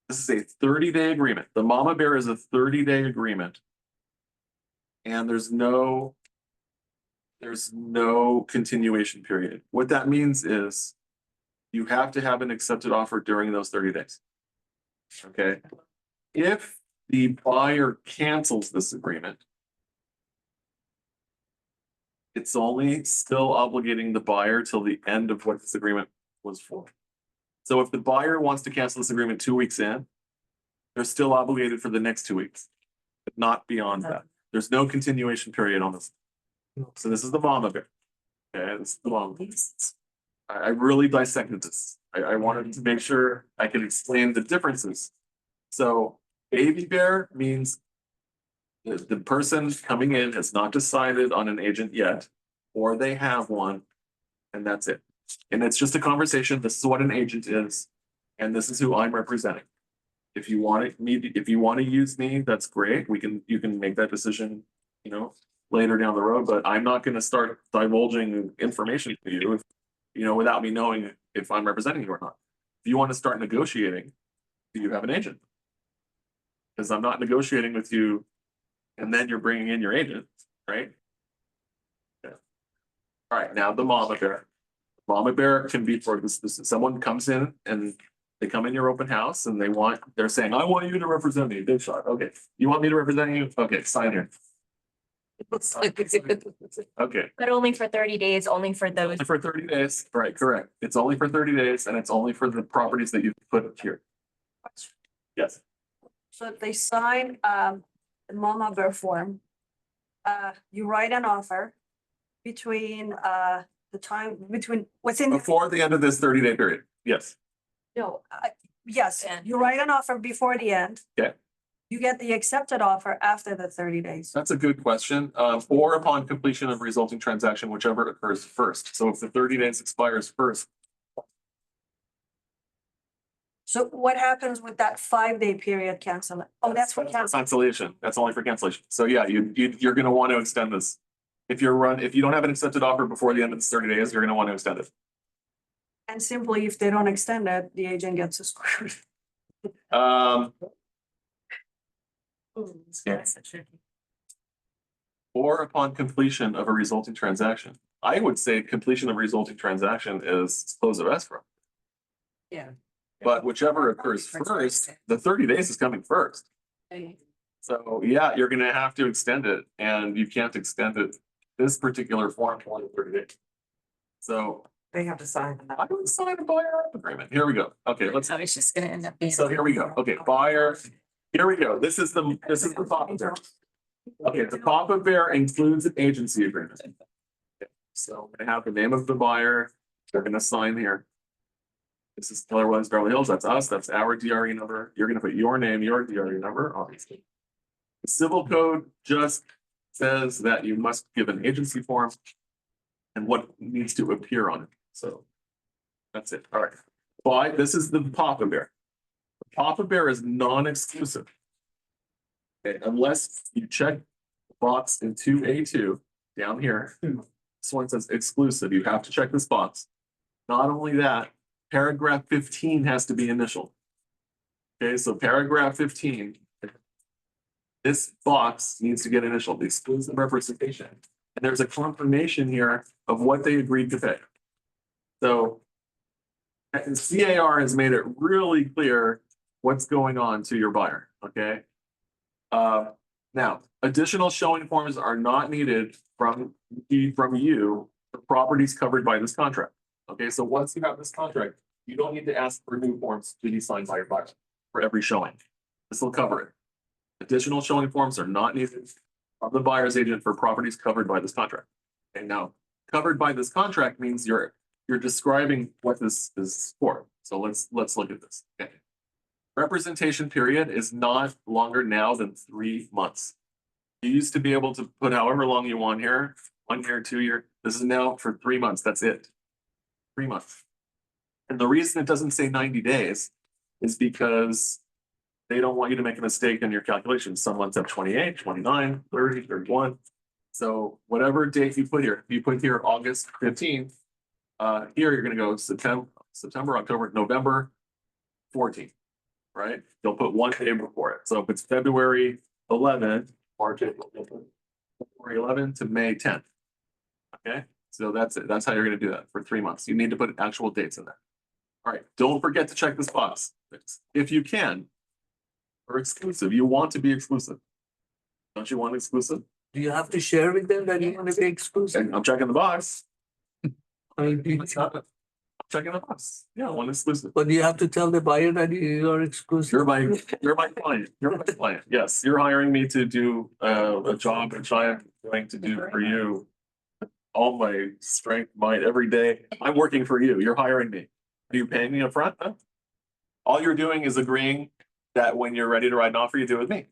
this is a 30-day agreement. The mama bear is a 30-day agreement. And there's no continuation period. What that means is you have to have an accepted offer during those 30 days. Okay? If the buyer cancels this agreement, it's only still obligating the buyer till the end of what this agreement was for. So if the buyer wants to cancel this agreement 2 weeks in, they're still obligated for the next 2 weeks, but not beyond that. There's no continuation period on this. So this is the mama bear. Okay, this is the mama bear. I really dissected this. I wanted to make sure I could explain the differences. So baby bear means the person coming in has not decided on an agent yet, or they have one, and that's it. And it's just a conversation. This is what an agent is, and this is who I'm representing. If you want if you want to use me, that's great. You can make that decision, you know, later down the road, but I'm not gonna start divulging information to you if, you know, without me knowing if I'm representing you or not. If you want to start negotiating, do you have an agent? Because I'm not negotiating with you and then you're bringing in your agent, right? Yeah. All right, now the mama bear. Mama bear can be for this, someone comes in and they come in your open house and they're saying, I want you to represent me, big shot. Okay, you want me to represent you? Okay, sign here. Okay, But only for 30 days, only for those. only for 30 days, right, correct. It's only for 30 days and it's only for the properties that you put here. Yes, So if they sign the mama bear form, you write an offer between the time between within. before the end of this 30-day period, yes. No, yes, Yeah. you write an offer before the end. Okay. You get the accepted offer after the 30 days. That's a good question. Or upon completion of resulting transaction, whichever occurs first. So if the 30 days expires first, So what happens with that 5-day period cancel? Oh, that's for cancel. cancellation, that's only for cancellation. So yeah, you're gonna want to extend this. If you don't have an accepted offer before the end of the 30 days, you're gonna want to extend it. And simply, if they don't extend it, the agent gets a score. Yeah. Or upon completion of a resulting transaction. I would say completion of resulting transaction is close of escrow. Yeah. But whichever occurs first, the 30 days is coming first. So yeah, you're gonna have to extend it and you can't extend it this particular form for only 30 days. So They have to sign. I would sign a buyer agreement. Here we go. Okay, let's, So it's just gonna end up being. so here we go. Okay, buyer, here we go. This is the Papa Bear. Okay, the Papa Bear includes an agency agreement. So we have the name of the buyer. They're gonna sign here. This is Keller Williams Beverly Hills. That's us. That's our DRE number. You're gonna put your name, your DRE number, obviously. The civil code just says that you must give an agency form and what needs to appear on it. So that's it. All right. But this is the Papa Bear. The Papa Bear is non-exclusive. Okay, unless you check the box in 2A2 down here. This one says exclusive. You have to check this box. Not only that, paragraph 15 has to be initialed. Okay, so paragraph 15. This box needs to get initialed, the exclusive representation. And there's a confirmation here of what they agreed to pay. So and CAR has made it really clear what's going on to your buyer, okay? Now, additional showing forms are not needed from you for properties covered by this contract. Okay, so once you have this contract, you don't need to ask for new forms to be signed by your buyer for every showing. This will cover it. Additional showing forms are not needed from the buyer's agent for properties covered by this contract. And now, covered by this contract means you're describing what this is for. So let's look at this. Okay. Representation period is not longer now than 3 months. You used to be able to put however long you want here, 1 year, 2 year. This is now for 3 months. That's it. 3 months. And the reason it doesn't say 90 days is because they don't want you to make a mistake in your calculations. Some months have 28, 29, 30, 31. So whatever date you put here, if you put here August 15th, here you're gonna go September, October, November 14th, right? You'll put 1 day before it. So if it's February 11th, March, April, February 11th to May 10th. Okay, so that's it. That's how you're gonna do that for 3 months. You need to put actual dates in there. All right, don't forget to check this box. If you can, or exclusive, you want to be exclusive. Don't you want exclusive? Do you have to share with them that you want to be exclusive? And I'm checking the box. I mean, do you- I'm checking the box. Yeah, I want exclusive. But you have to tell the buyer that you are exclusive. You're my client. You're my client. Yes, you're hiring me to do a job which I am going to do for you. All my strength, might, every day. I'm working for you. You're hiring me. Are you paying me upfront? Huh? All you're doing is agreeing that when you're ready to write an offer, you do it with me.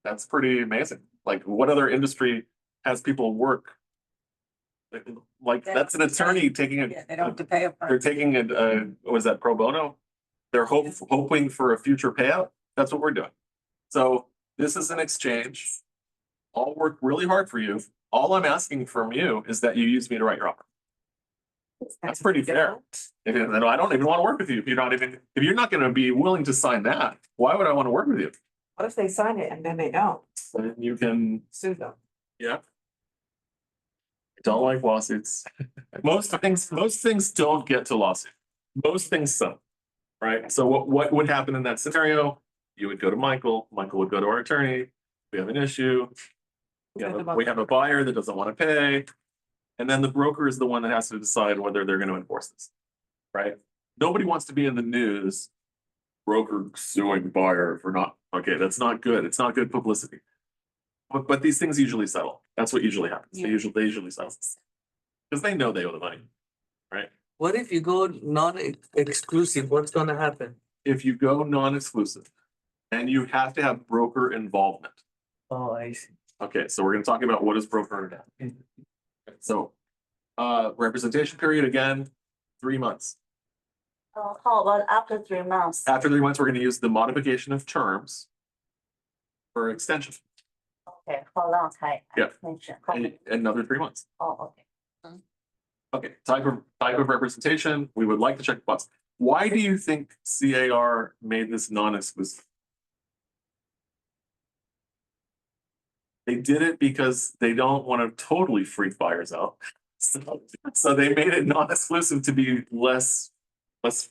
That's pretty amazing. Like, what other industry has people work? Like, that's an attorney taking Yeah, they don't have to pay they're upfront. taking what was that, pro bono? they're hoping for a future payout. That's what we're doing. So this is an exchange. I'll work really hard for you. All I'm asking from you is that you use me to write your offer. That's pretty fair. If I don't even want to work with you if you're not going to be willing to sign that. Why would I want to work with you? What if they sign it and then they don't Then you can, sue them? yeah. Don't like lawsuits. Most things don't get to lawsuit. Most things don't, right? So what would happen in that scenario? You would go to Michael. Michael would go to our attorney. We have an issue. We have a buyer that doesn't want to pay. And then the broker is the one that has to decide whether they're going to enforce this, right? Nobody wants to be in the news. Broker suing buyer for not, okay, that's not good. It's not good publicity. But these things usually settle. That's what usually happens. They usually settle. Because they know they owe the money, right? What if you go non-exclusive? What's gonna happen? If you go non-exclusive and you have to have broker involvement. Oh, I see. Okay, so we're gonna talk about what is broker involvement. So, representation period again, 3 months. How about after 3 months? After 3 months, we're gonna use the modification of terms for extension, Okay, how long time? Yeah. Extension? and another 3 months. Oh, okay. Okay, type of representation, we would like to check the box. Why do you think CAR made this non-exclusive? They did it because they don't want to totally freak buyers out. So they made it non-exclusive to be less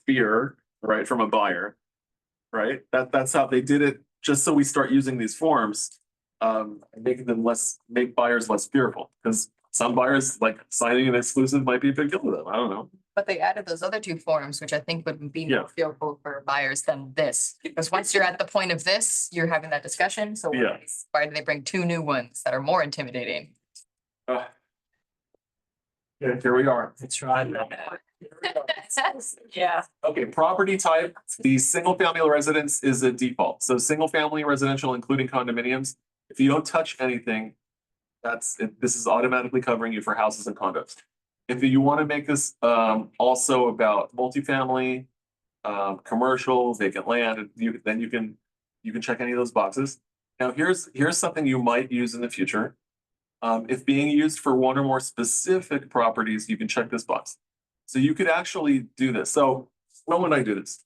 fear, right, from a buyer, right? That's how they did it, just so we start using these forms, making them make buyers less fearful, because some buyers, like signing an exclusive might be a big deal to them. I don't know. But they added those other two forms, which I think would be Yeah. more fearful for buyers than this. Because once you're at the point of this, you're having that discussion. So Yeah. why do they bring two new ones that are more intimidating? Yeah, here we are. That's right. Yeah. Okay, property type, the single family residence is a default. So single family residential, including condominiums, if you don't touch anything, this is automatically covering you for houses and condos. If you want to make this also about multifamily, commercial, vacant land, then you can check any of those boxes. Now here's something you might use in the future. If being used for one or more specific properties, you can check this box. So you could actually do this. So when would I do this?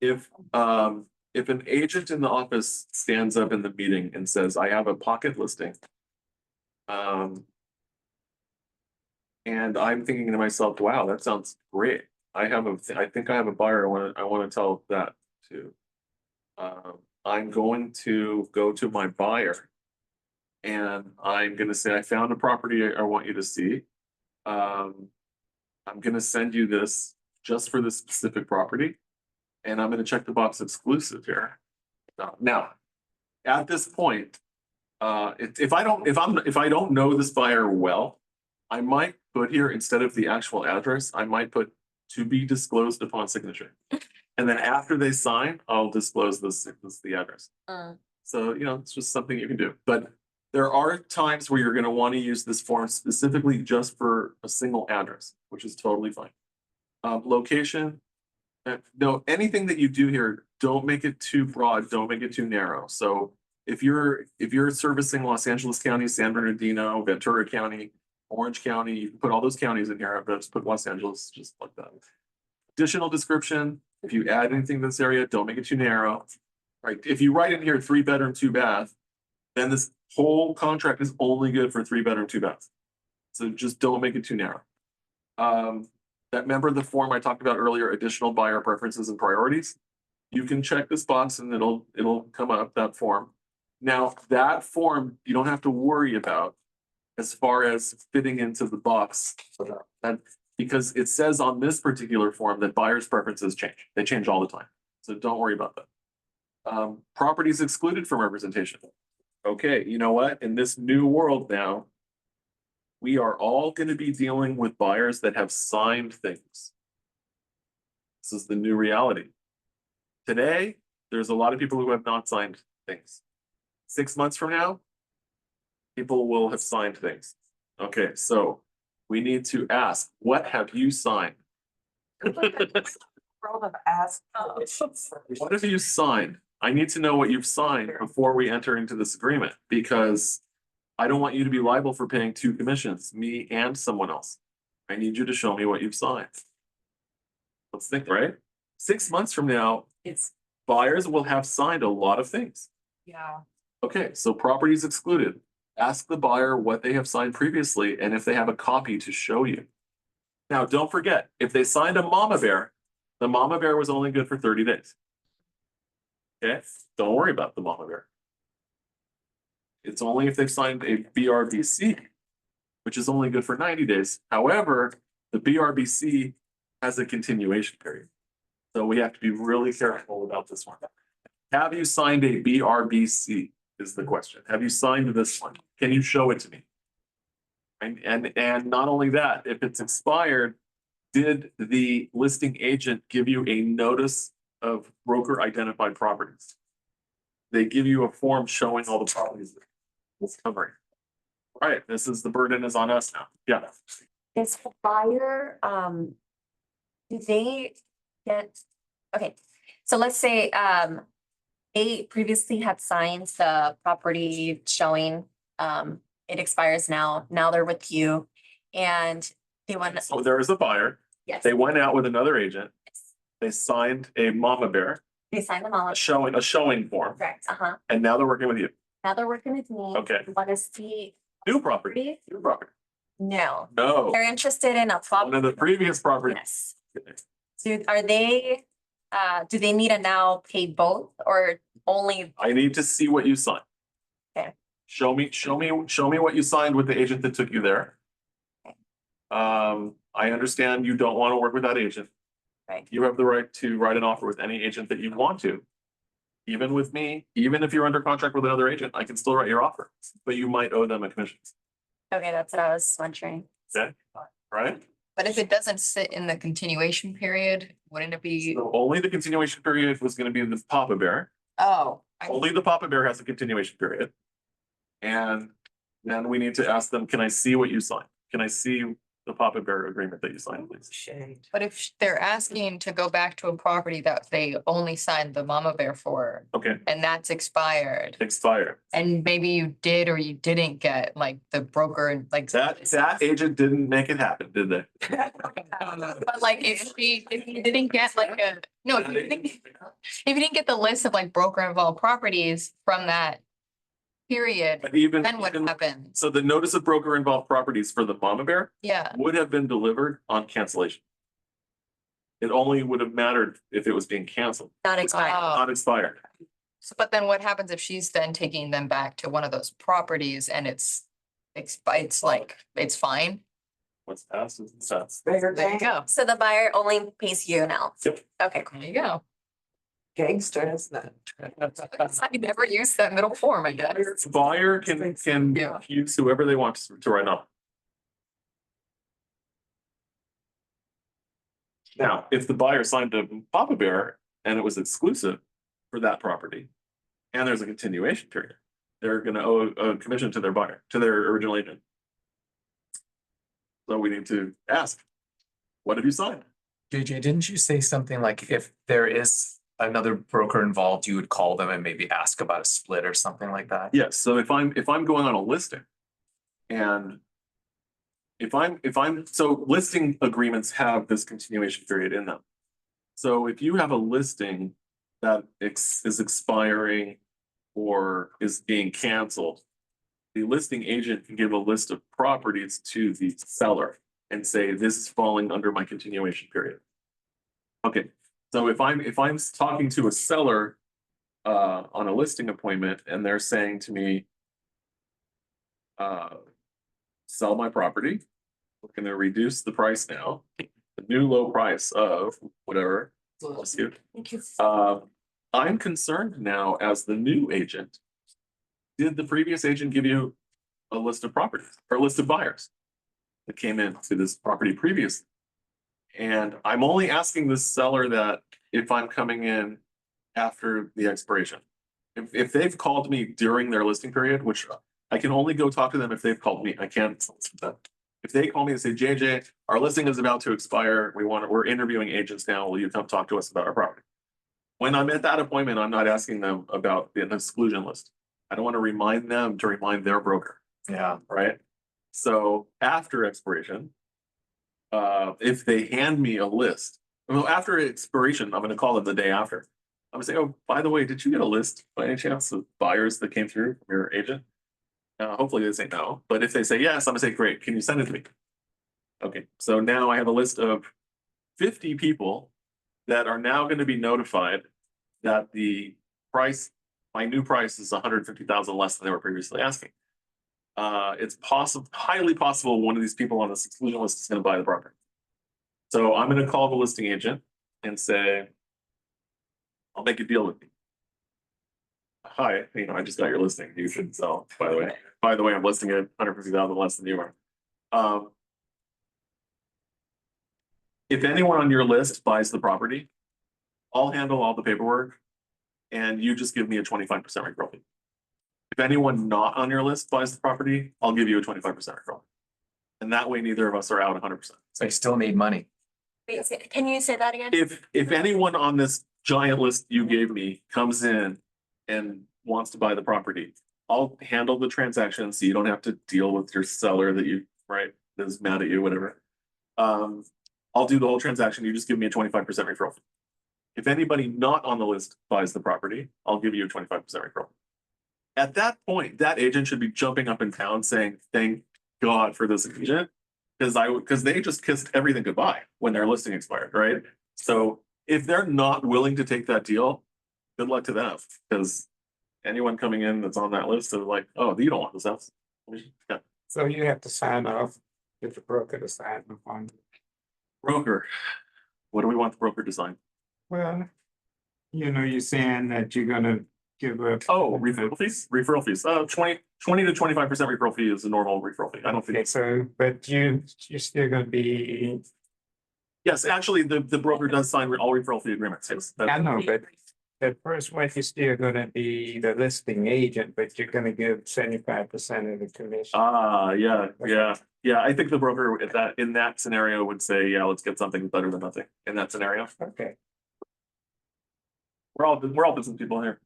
If an agent in the office stands up in the meeting and says, I have a pocket listing. And I'm thinking to myself, wow, that sounds great. I think I have a buyer I want to tell that to. I'm going to go to my buyer. And I'm gonna say, I found a property I want you to see. I'm gonna send you this just for this specific property. And I'm gonna check the box exclusive here. Now, at this point, if I don't know this buyer well, I might put here, instead of the actual address, I might put to be disclosed upon signature. And then after they sign, I'll disclose the address. So, it's just something you can do. But there are times where you're going to want to use this form specifically just for a single address, which is totally fine. Location, no, anything that you do here, don't make it too broad, don't make it too narrow. So if you're servicing Los Angeles County, San Bernardino, Ventura County, Orange County, you can put all those counties in here, but just put Los Angeles just like that. Additional description, if you add anything to this area, don't make it too narrow. Right? If you write in here 3-bedroom, 2-bath, then this whole contract is only good for 3-bedroom, 2-bath. So just don't make it too narrow. That member of the form I talked about earlier, additional buyer preferences and priorities. You can check this box and it'll come up, that form. Now that form you don't have to worry about as far as fitting into the box, because it says on this particular form that buyers' preferences change. They change all the time. So don't worry about that. Properties excluded from representation. Okay, you know what? In this new world now, we are all going to be dealing with buyers that have signed things. This is the new reality. Today, there's a lot of people who have not signed things. 6 months from now, people will have signed things. Okay, so we need to ask, what have you signed? Girl have asked. What have you signed? I need to know what you've signed before we enter into this agreement, because I don't want you to be liable for paying two commissions, me and someone else. I need you to show me what you've signed. Let's think, right? 6 months from now, It's. buyers will have signed a lot of things. Yeah. Okay, so property is excluded. Ask the buyer what they have signed previously and if they have a copy to show you. Now, don't forget, if they signed a mama bear, the mama bear was only good for 30 days. Okay, don't worry about the mama bear. It's only if they've signed a BRBC, which is only good for 90 days. However, the BRBC has a continuation period. So we have to be really careful about this one. Have you signed a BRBC is the question. Have you signed this one? Can you show it to me? And not only that, if it's expired, did the listing agent give you a notice of broker identified properties? They give you a form showing all the properties that it's covering. All right, this is the burden is on us now. Yeah. Is the buyer, do they get, okay, so let's say, they previously had signed the property showing, it expires now they're with you and they want to, So there is a buyer. yes, They went out with another agent. They signed a mama bear, they signed them all, a showing form, correct, and now they're working with you. now they're working with me. Okay. Want to see New property, new property. no, No, they're interested in a one of the previous properties. yes. Are they, do they need to now pay both or only? I need to see what you signed. Okay. Show me what you signed with the agent that took you there. Okay. I understand you don't want to work with that agent. Right. You have the right to write an offer with any agent that you want to. Even with me, even if you're under contract with another agent, I can still write your offer, but you might owe them a commission, Okay, that's what I was wondering. right? But if it doesn't sit in the continuation period, wouldn't it be, So only the continuation period was gonna be the Papa Bear. oh, Only the Papa Bear has a continuation period. And then we need to ask them, can I see what you signed? Can I see the Papa Bear agreement that you signed, please? Shade. but if they're asking to go back to a property that they only signed the mama bear for, Okay, and that's expired, expired. and maybe you did or you didn't get like the broker and like. That agent didn't make it happen, did they? But like if you didn't get like a, no, if you didn't get the list of like broker involved properties from that period, But even, then what happens? so the notice of broker involved properties for the Mama Bear Yeah, would have been delivered on cancellation. It only would have mattered if it was being canceled, Not expired. not expired. so but then what happens if she's then taking them back to one of those properties and it's like, it's fine? What's passed is passed. Bigger There you go. So the buyer only pays you now? Yep. Okay, cool. There you go. Gangster, isn't it? I never used that middle form, I guess. Buyer can Yeah. use whoever they want to write off. Now, if the buyer signed a Papa Bear and it was exclusive for that property, and there's a continuation period, they're gonna owe a commission to their buyer, to their original agent. So we need to ask, what have you signed? JJ, didn't you say something like if there is another broker involved, you would call them and maybe ask about a split or something like that? Yes, so if I'm going on a listing and so listing agreements have this continuation period in them. So if you have a listing that is expiring or is being canceled, the listing agent can give a list of properties to the seller and say, this is falling under my continuation period. Okay, so if I'm talking to a seller on a listing appointment and they're saying to me, sell my property, we're gonna reduce the price now, the new low price of whatever. Bless you. I'm concerned now as the new agent. Did the previous agent give you a list of properties or a list of buyers that came into this property previously? And I'm only asking the seller that if I'm coming in after the expiration. If they've called me during their listing period, which I can only go talk to them if they've called me, I can't solicit them. If they call me and say, JJ, our listing is about to expire, we're interviewing agents now, will you come talk to us about our property? When I'm at that appointment, I'm not asking them about the exclusion list. I don't want to remind them to remind their broker, Yeah, right? So after expiration, if they hand me a list, well, after expiration, I'm gonna call them the day after. I'm gonna say, oh, by the way, did you get a list by any chance of buyers that came through from your agent? Hopefully they say no, but if they say yes, I'm gonna say, great, can you send it to me? Okay, so now I have a list of 50 people that are now gonna be notified that the price, my new price is 150,000 less than they were previously asking. It's possible, highly possible one of these people on this exclusion list is gonna buy the property. So I'm gonna call the listing agent and say, I'll make a deal with you. Hi, I just got your listing. You should sell, by the way. By the way, I'm listing it 150,000 less than you are. If anyone on your list buys the property, I'll handle all the paperwork and you just give me a 25% referral fee. If anyone not on your list buys the property, I'll give you a 25% referral. And that way neither of us are out 100%. so you still made money. Wait, can you say that again? If anyone on this giant list you gave me comes in and wants to buy the property, I'll handle the transaction so you don't have to deal with your seller that you, right, is mad at you, whatever. I'll do the whole transaction. You just give me a 25% referral fee. If anybody not on the list buys the property, I'll give you a 25% referral. At that point, that agent should be jumping up and down saying, thank God for this agent. Because they just kissed everything goodbye when their listing expired, right? So if they're not willing to take that deal, good luck to them. Because anyone coming in that's on that list is like, oh, you don't want this house. Yeah. So you have to sign off, get the broker to sign off on. Broker. What do we want the broker to sign? Well, you're saying that you're gonna give up. Oh, referral fees? Referral fees. 20 to 25% referral fee is a normal referral fee. I don't Okay, think. so, but you're still gonna be, Yes, actually, the broker does sign all referral fee agreements. Yes. I know, but the first one, you're still gonna be the listing agent, but you're gonna give 75% of the commission. Yeah. I think the broker in that scenario would say, yeah, let's get something better than nothing in that scenario. Okay. We're all business people here.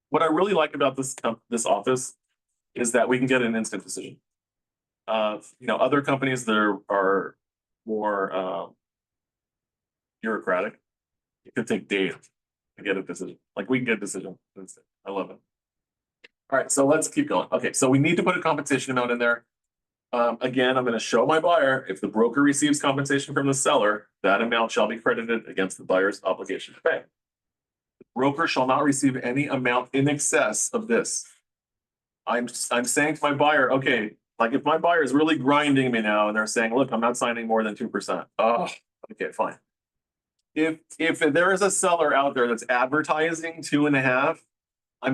What I really like about this office is that we can get an instant decision. Other companies there are more bureaucratic. It could take days to get a decision. Like we can get a decision instant. I love it. All right, so let's keep going. Okay, so we need to put a compensation amount in there. Again, I'm going to show my buyer if the broker receives compensation from the seller, that amount shall be credited against the buyer's obligation to pay. The broker shall not receive any amount in excess of this. I'm saying to my buyer, okay, like if my buyer is really grinding me now and they're saying, look, I'm not signing more than 2%. Oh, okay, fine. If there is a seller out there that's advertising 2.5, I'm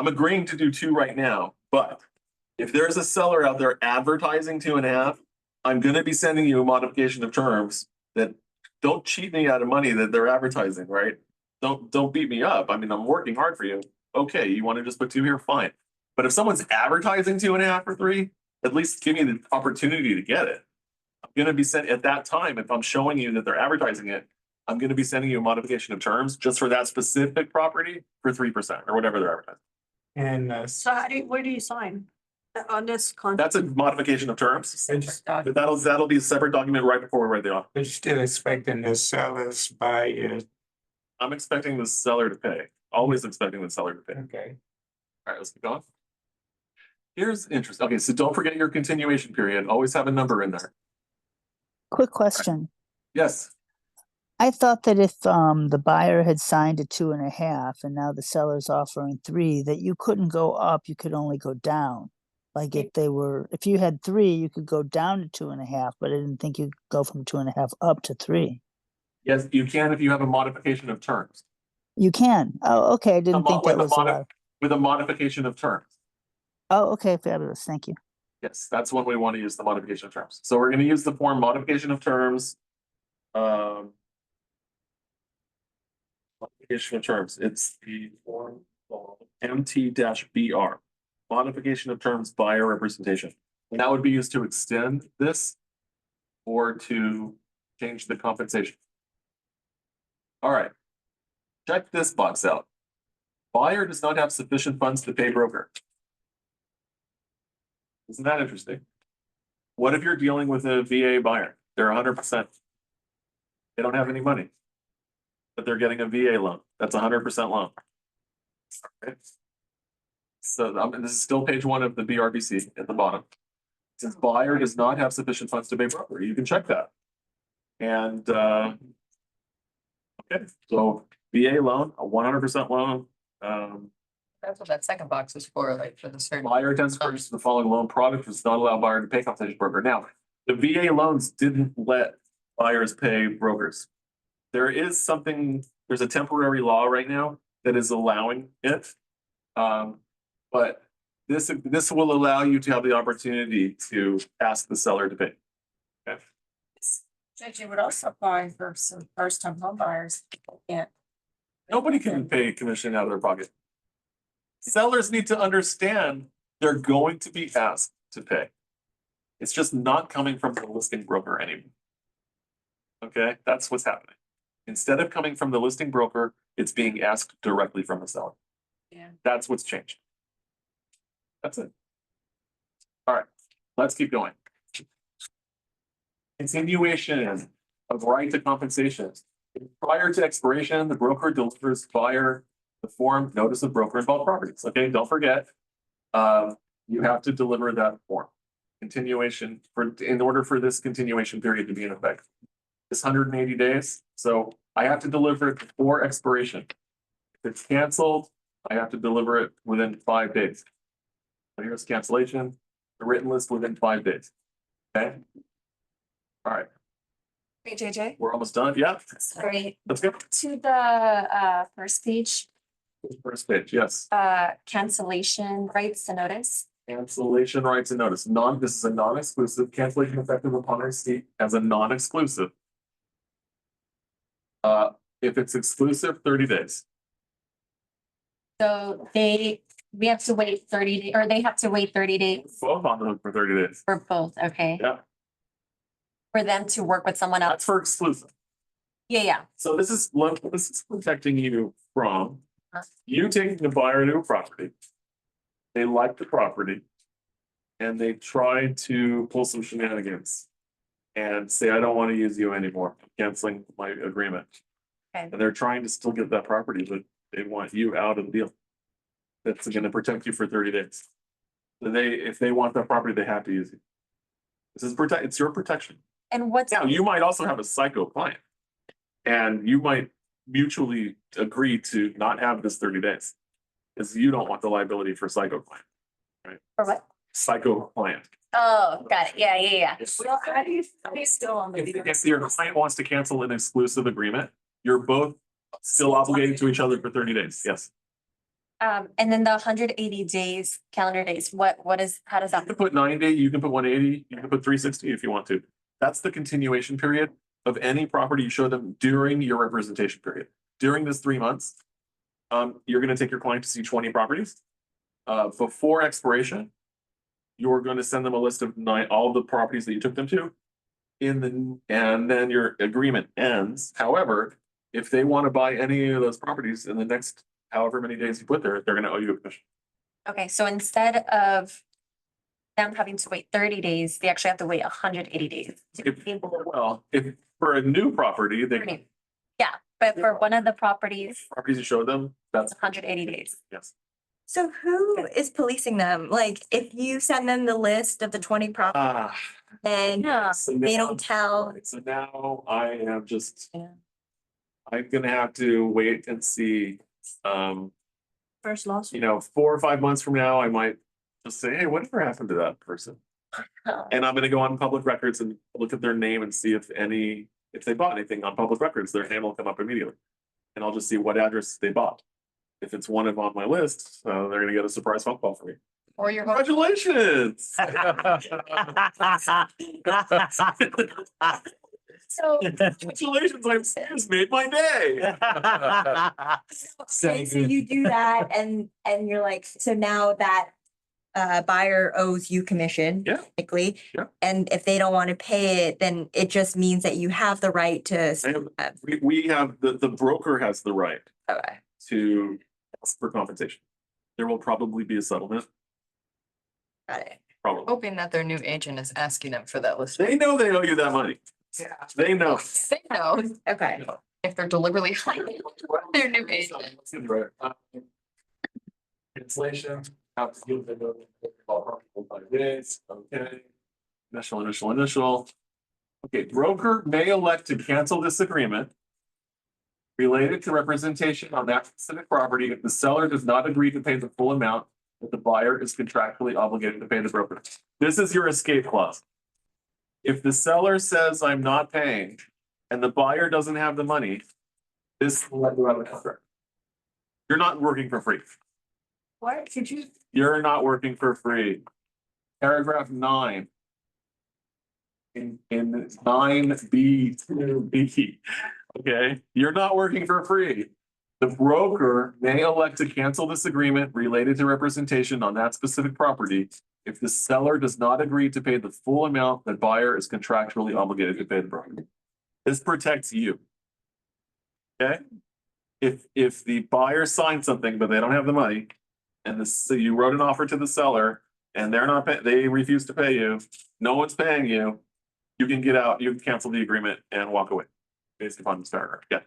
agreeing to do 2 right now, but if there's a seller out there advertising 2.5, I'm going to be sending you a modification of terms that don't cheat me out of money that they're advertising, right? Don't beat me up. I mean, I'm working hard for you. Okay, you want to just put 2 here? Fine. But if someone's advertising 2.5 or 3, at least give me the opportunity to get it. I'm going to be sent at that time. If I'm showing you that they're advertising it, I'm going to be sending you a modification of terms just for that specific property for 3% or whatever they're advertising. And So where do you sign on this contract? That's a modification of terms. but That'll be a separate document right before we write the offer. you're still expecting the sellers buyers. I'm expecting the seller to pay. Always expecting the seller to pay. Okay. All right, let's keep going. Here's interesting. Okay, so don't forget your continuation period. Always have a number in there. Quick question. Yes. I thought that if the buyer had signed a 2.5 and now the seller's offering 3, that you couldn't go up, you could only go down. Like if you had 3, you could go down to 2.5, but I didn't think you could go from 2.5 up to 3. Yes, you can if you have a modification of terms. You can. Oh, okay. I didn't think that was allowed. With a modification of terms. Oh, okay. Fabulous. Thank you. Yes, that's when we want to use the modification of terms. So we're going to use the form modification of terms. Modification of terms. It's the form called MT-BR. Modification of terms buyer representation. And that would be used to extend this or to change the compensation. All right. Check this box out. Buyer does not have sufficient funds to pay broker. Isn't that interesting? What if you're dealing with a VA buyer? They're 100%. They don't have any money, but they're getting a VA loan. That's 100% loan. Okay. So this is still page 1 of the BRBC at the bottom. It says buyer does not have sufficient funds to pay broker. You can check that. And okay, so VA loan, a 100% loan. That's what that second box is for, like for the certain. Buyer attempts to purchase the following loan product does not allow buyer to pay compensation broker. Now, the VA loans didn't let buyers pay brokers. There is something, there's a temporary law right now that is allowing it. But this will allow you to have the opportunity to ask the seller to pay. Okay. JJ would also apply for some first-time home buyers. Yeah. Nobody can pay commission out of their pocket. Sellers need to understand they're going to be asked to pay. It's just not coming from the listing broker anymore. Okay, that's what's happening. Instead of coming from the listing broker, it's being asked directly from the seller. Yeah. That's what's changed. That's it. All right, let's keep going. Continuation of right to compensation. Prior to expiration, the broker delivers buyer the form notice of broker involved properties. Okay, don't forget, you have to deliver that form. Continuation in order for this continuation period to be in effect. It's 180 days, so I have to deliver it before expiration. If it's canceled, I have to deliver it within 5 days. So here's cancellation, the written list within 5 days. Okay. All right. Wait, JJ, We're almost done. Yeah, sorry, let's go. to the first page, First page, yes. cancellation rights to notice. Cancellation rights and notice. This is a non-exclusive cancellation effective upon receipt as a non-exclusive. If it's exclusive, 30 days. So we have to wait 30 days, or they have to wait 30 days Both on the hook for 30 days. for both, okay? Yeah, For them to work with someone that's else. for exclusive. Yeah. So this is protecting you from you taking a buyer to a property. They like the property. And they try to pull some shenanigans. And say, I don't want to use you anymore, I'm canceling my agreement. Okay. And they're trying to still get that property, but they want you out of the deal. That's gonna protect you for 30 days. So if they want that property, they have to use you. This is it's your protection. And what's, Now, you might also have a psycho client. And you might mutually agree to not have this 30 days. Because you don't want the liability for psycho client. for what? Psycho client. Oh, got it. Yeah. Well, how do you still on the? If your client wants to cancel an exclusive agreement, you're both still obligated to each other for 30 days. Yes. And then the 180 days, calendar days, how does You that? can put 90, you can put 180, you can put 360 if you want to. That's the continuation period of any property you show them during your representation period. During this 3 months, you're gonna take your client to see 20 properties. Before expiration, you're gonna send them a list of all the properties that you took them to. And then your agreement ends. However, if they want to buy any of those properties in the next however many days you put there, they're gonna owe you a commission. Okay, so instead of them having to wait 30 days, they actually have to wait 180 days. If for a new property, they Yeah, but for one of the properties, properties you show them, that's 180 days. yes. So who is policing them? Like, if you send them the list of the 20 properties and So they now- don't tell, So now I am just. Yeah. I'm gonna have to wait and see, First lawsuit. 4 or 5 months from now, I might just say, hey, whatever happened to that person? And I'm gonna go on public records and look at their name and see if they bought anything on public records, their name will come up immediately. And I'll just see what address they bought. If it's one of on my list, they're gonna get a surprise phone call from me. Or your. Congratulations. So, Congratulations, I just made my day. okay, so you do that and you're like, so now that buyer owes you commission. Yeah. Technically. Yeah. And if they don't want to pay it, then it just means that you have the right to. We have, the broker has the right Okay. to ask for compensation. There will probably be a settlement, Got it. probably. Hoping that their new agent is asking them for that list. They know they owe you that money. Yeah. They know. They know Okay. if they're deliberately hiding their new agent. Right. Inflation, have to give them by this, okay. Initial. Okay, broker may elect to cancel this agreement related to representation on that specific property if the seller does not agree to pay the full amount that the buyer is contractually obligated to pay the broker. This is your escape clause. If the seller says, I'm not paying, and the buyer doesn't have the money, this will let you out of the contract. You're not working for free. What, could you? You're not working for free. Paragraph 9. In 9B2B, okay, you're not working for free. The broker may elect to cancel this agreement related to representation on that specific property if the seller does not agree to pay the full amount that buyer is contractually obligated to pay the broker. This protects you. Okay? If the buyer signed something, but they don't have the money, and so you wrote an offer to the seller and they're not they refuse to pay you, no one's paying you, you can get out, you can cancel the agreement and walk away based upon this paragraph. Yeah.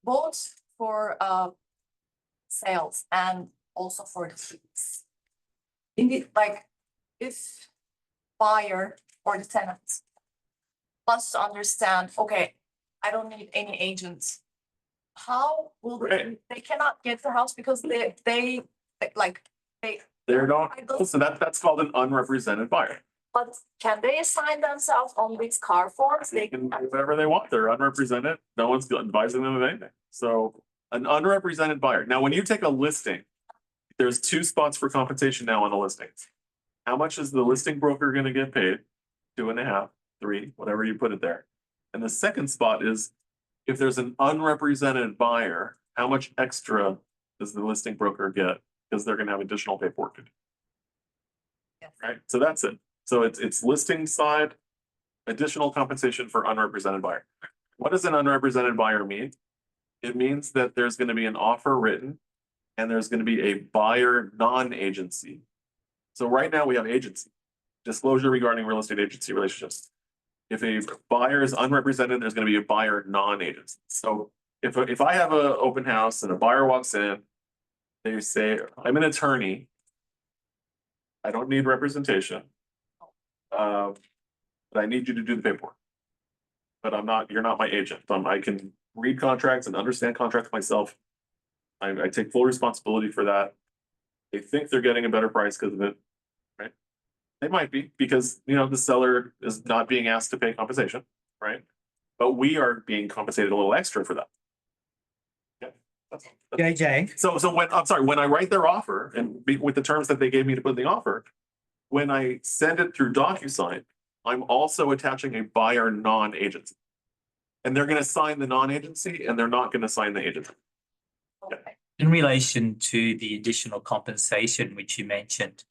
Both for sales and also for the fees. Indeed, like if buyer or the tenant wants to understand, okay, I don't need any agents. How will they cannot get the house because they're not, so that's called an unrepresented buyer. but can they assign themselves on these car forms? They can do whatever they want. They're unrepresented. No one's advising them of anything. So an unrepresented buyer. Now, when you take a listing, there's 2 spots for compensation now on the listing. How much is the listing broker going to get paid? 2.5, 3, whatever you put it there. And the second spot is if there's an unrepresented buyer, how much extra does the listing broker get? Because they're going to have additional paperwork to do. Yes. Right? So that's it. So it's listing side, additional compensation for unrepresented buyer. What does an unrepresented buyer mean? It means that there's going to be an offer written and there's going to be a buyer non-agency. So right now we have agency, disclosure regarding real estate agency relationships. If a buyer is unrepresented, there's going to be a buyer non-agency. So if I have an open house and a buyer walks in, they say, I'm an attorney. I don't need representation. But I need you to do the paperwork. But you're not my agent. I can read contracts and understand contracts myself. I take full responsibility for that. They think they're getting a better price because of it, right? They might be because, the seller is not being asked to pay compensation, right? But we are being compensated a little extra for that. Yeah. JJ. So when I write their offer and with the terms that they gave me to put in the offer, when I send it through DocuSign, I'm also attaching a buyer non-agency. And they're going to sign the non-agency and they're not going to sign the agency. Yeah. In relation to the additional compensation, which you mentioned,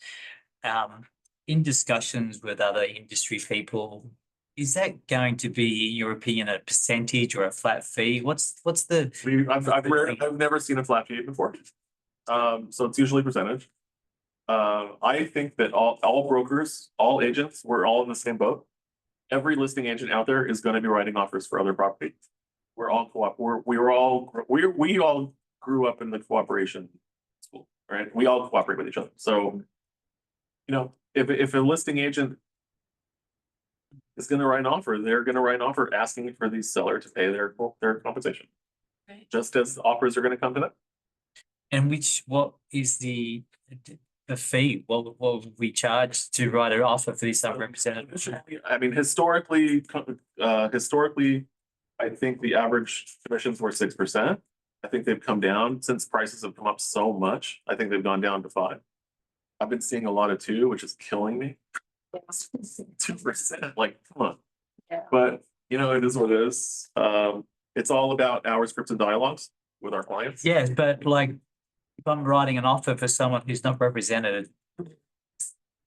in discussions with other industry people, is that going to be, in your opinion, a percentage or a flat fee? What's the? I've never seen a flat fee before. So it's usually percentage. I think that all brokers, all agents, we're all in the same boat. Every listing agent out there is going to be writing offers for other property. We're all we all grew up in the cooperation school, right? We all cooperate with each other. So, if a listing agent is going to write an offer, they're going to write an offer asking for the seller to pay their compensation, just as offers are going to come to them. And what is the fee? What would we charge to write an offer for this unrepresented? I mean, historically, I think the average commissions were 6%. I think they've come down since prices have come up so much. I think they've gone down to 5%. I've been seeing a lot of 2%, which is killing me. 2%, like, come on. Yeah. But it is what it is. It's all about our scripts and dialogues with our clients. Yes, but like, if I'm writing an offer for someone who's not represented,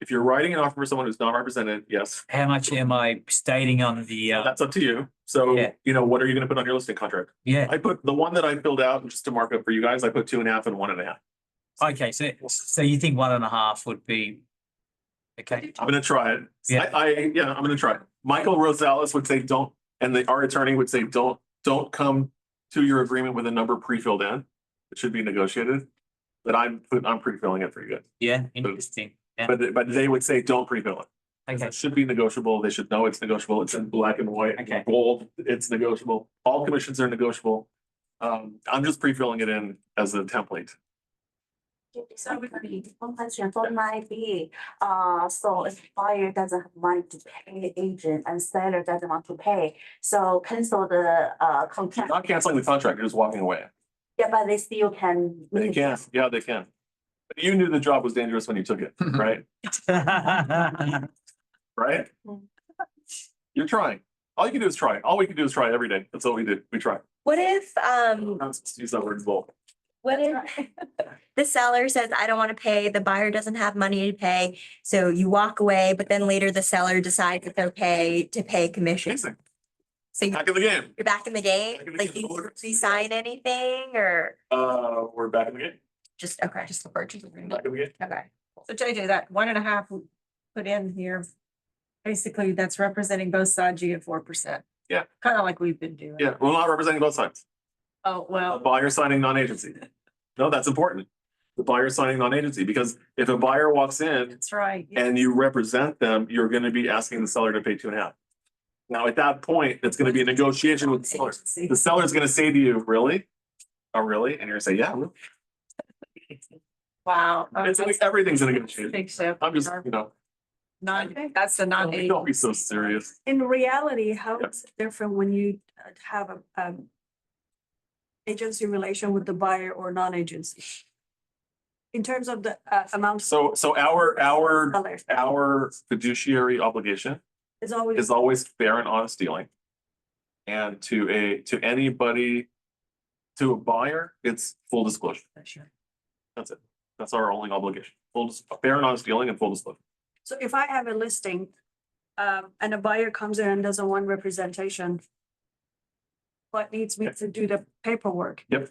If you're writing an offer for someone who's not represented, yes, How much am I stating on the, that's up to you. So, Yeah. you know, what are you gonna put on your listing contract? yeah, I put the one that I filled out just to mark up for you guys, I put 2.5 and 1.5. okay, so you think 1.5 would be? Okay, I'm gonna try it. Yeah. Yeah, I'm gonna try it. Michael Rosales would say don't, and our attorney would say don't come to your agreement with a number pre-filled in. It should be negotiated. But I'm pre-filling it for you guys. yeah, interesting, yeah, But they would say don't pre-fill it. okay, It should be negotiable. They should know it's negotiable. It's in black and white, Okay. gold. It's negotiable. All commissions are negotiable. I'm just pre-filling it in as a template. So one question for might be, so if buyer doesn't have money to pay agent and seller doesn't want to pay, so cancel the contract. Not canceling the contract, you're just walking away. Yeah, but they still can. They can, yeah, they can. But you knew the job was dangerous when you took it, right? Right? You're trying. All you can do is try. All we can do is try every day. That's all we do. We try. What if, Let's use that word in bulk. what if the seller says, I don't want to pay, the buyer doesn't have money to pay, so you walk away, but then later the seller decides that they're to pay commission. Amazing. So Back in the game. you're back in the game, Back in the like game. you re-sign anything or We're back in the game. just, okay, Just the purchase agreement. Back in the game. okay. So JJ, that 1.5 we put in here, basically that's representing both sides, you get 4%. Yeah. Kind of like we've been doing. Yeah, we're not representing both sides. Oh, A well, buyer signing non-agency. No, that's important. The buyer signing non-agency, because if a buyer walks in that's right. and you represent them, you're gonna be asking the seller to pay 2.5. Now, at that point, it's gonna be a negotiation with the seller. The seller's gonna say to you, really? Oh, really? And you're gonna say, yeah, really. Wow. It's like everything's a negotiation. Big shift. I'm just, you know, That's the non. don't be so serious. In reality, how Yep. is it different when you have a agency relation with the buyer or non-agency? In terms of the amount. So our fiduciary obligation It's always. is always fair and honest dealing. And to anybody, to a buyer, it's full disclosure. That's it. That's our only obligation. Fair and honest dealing and full disclosure. So if I have a listing, and a buyer comes in and doesn't want representation, what needs me to do the paperwork? Yep.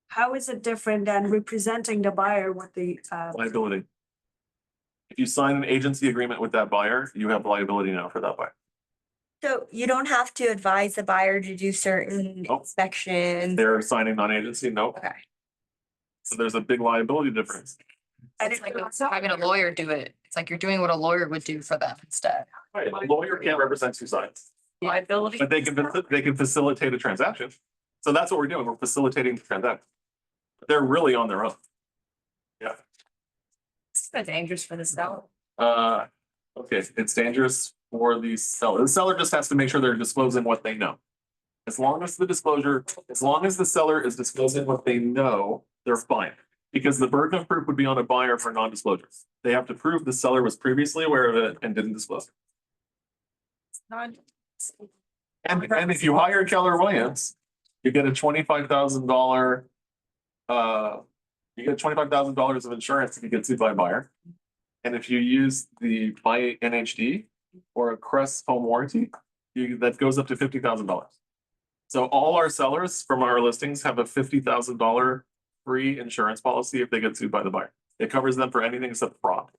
How is it different than representing the buyer with the, Liability. If you sign an agency agreement with that buyer, you have liability now for that buyer. So you don't have to advise the buyer to do certain Nope. inspections. They're signing non-agency, nope. Okay. So there's a big liability difference. It's like having a lawyer do it. It's like you're doing what a lawyer would do for them instead. Right, a lawyer can't represent two sides, Liability. but they can facilitate a transaction. So that's what we're doing. We're facilitating the transaction. They're really on their own. Yeah. It's kind of dangerous for the seller. Okay, it's dangerous for the seller. The seller just has to make sure they're disclosing what they know. As long as the seller is disclosing what they know, they're fine. Because the burden of proof would be on a buyer for non-disclosure. They have to prove the seller was previously aware of it and didn't disclose. And if you hire Keller Williams, you get a $25,000, you get $25,000 of insurance if you get sued by a buyer. And if you use the My NHD or a Crest home warranty, that goes up to $50,000. So all our sellers from our listings have a $50,000 free insurance policy if they get sued by the buyer. It covers them for anything except fraud.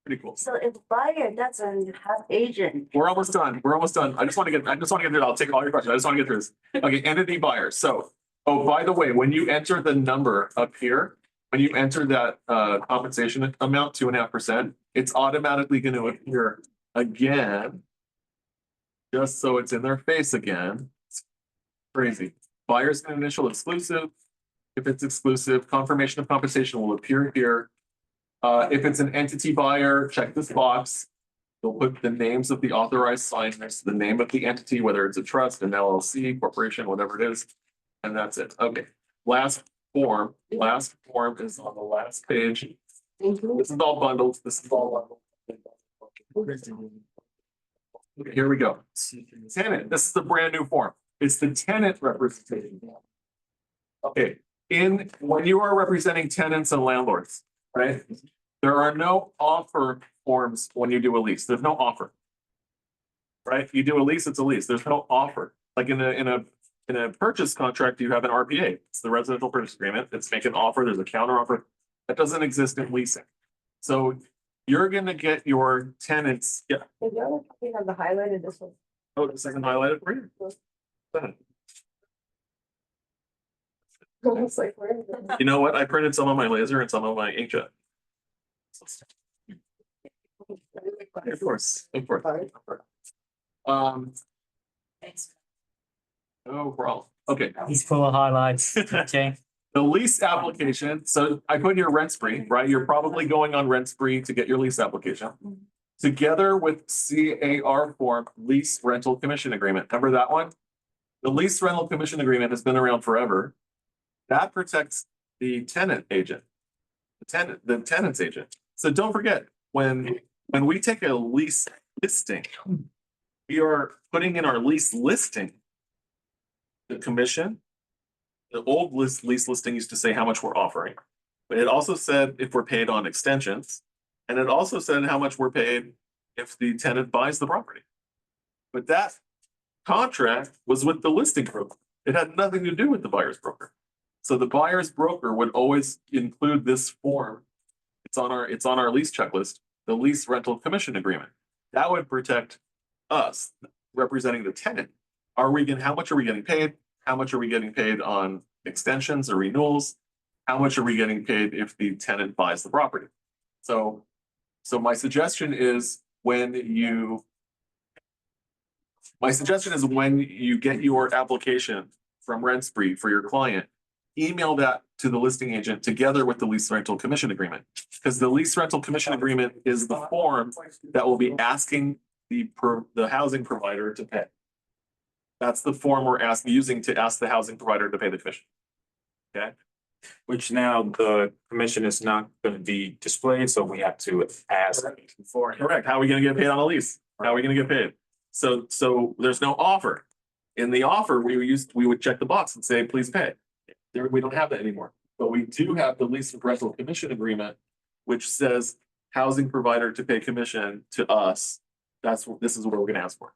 Pretty cool. So if buyer doesn't have agent, We're almost done. I just want to get through it. I'll take all your questions. I just want to get through this. Okay, entity buyer. So, oh, by the way, when you enter the number up here, when you enter that compensation amount, 2.5%, it's automatically going to appear again. Just so it's in their face again. It's crazy. Buyer's an initial exclusive. If it's exclusive, confirmation of compensation will appear here. If it's an entity buyer, check this box. You'll put the names of the authorized signers, the name of the entity, whether it's a trust, an LLC, corporation, whatever it is. And that's it. Okay. Last form is on the last page. This is all bundled. Okay, here we go. Tenant, this is the brand new form. It's the tenant representation. Okay, when you are representing tenants and landlords, right? There are no offer forms when you do a lease. There's no offer. Right? You do a lease, it's a lease. There's no offer. Like in a purchase contract, you have an RPA. It's the residential purchase agreement. It's make an offer. There's a counter offer. That doesn't exist in leasing. So you're gonna get your tenants, yeah. Is the other copy have the highlighted this one? Oh, the second highlighted for you. Go ahead. It's like, where is it? You know what? I printed some on my laser and some on my inkjet. Of course, of course. No problem. Okay. He's full of highlights. Okay. The lease application, so I put here rent spree, right? You're probably going on rent spree to get your lease application. Together with CAR form, lease rental commission agreement. Remember that one? The lease rental commission agreement has been around forever. That protects the tenant agent, the tenant's agent. So don't forget, when we take a lease listing, we are putting in our lease listing the commission. The old lease listing used to say how much we're offering, but it also said if we're paid on extensions, and it also said how much we're paid if the tenant buys the property. But that contract was with the listing broker. It had nothing to do with the buyer's broker. So the buyer's broker would always include this form. It's on our lease checklist, the lease rental commission agreement. That would protect us representing the tenant. How much are we getting paid? How much are we getting paid on extensions or renewals? How much are we getting paid if the tenant buys the property? So my suggestion is when you get your application from Rent Spree for your client, email that to the listing agent together with the lease rental commission agreement. Because the lease rental commission agreement is the form that will be asking the housing provider to pay. That's the form we're using to ask the housing provider to pay the commission. Okay? Which now the commission is not going to be displayed, so we have to ask for it. Correct. How are we gonna get paid on a lease? How are we gonna get paid? So there's no offer. In the offer, we would check the box and say, please pay. We don't have that anymore, but we do have the lease rental commission agreement, which says housing provider to pay commission to us. This is what we're gonna ask for.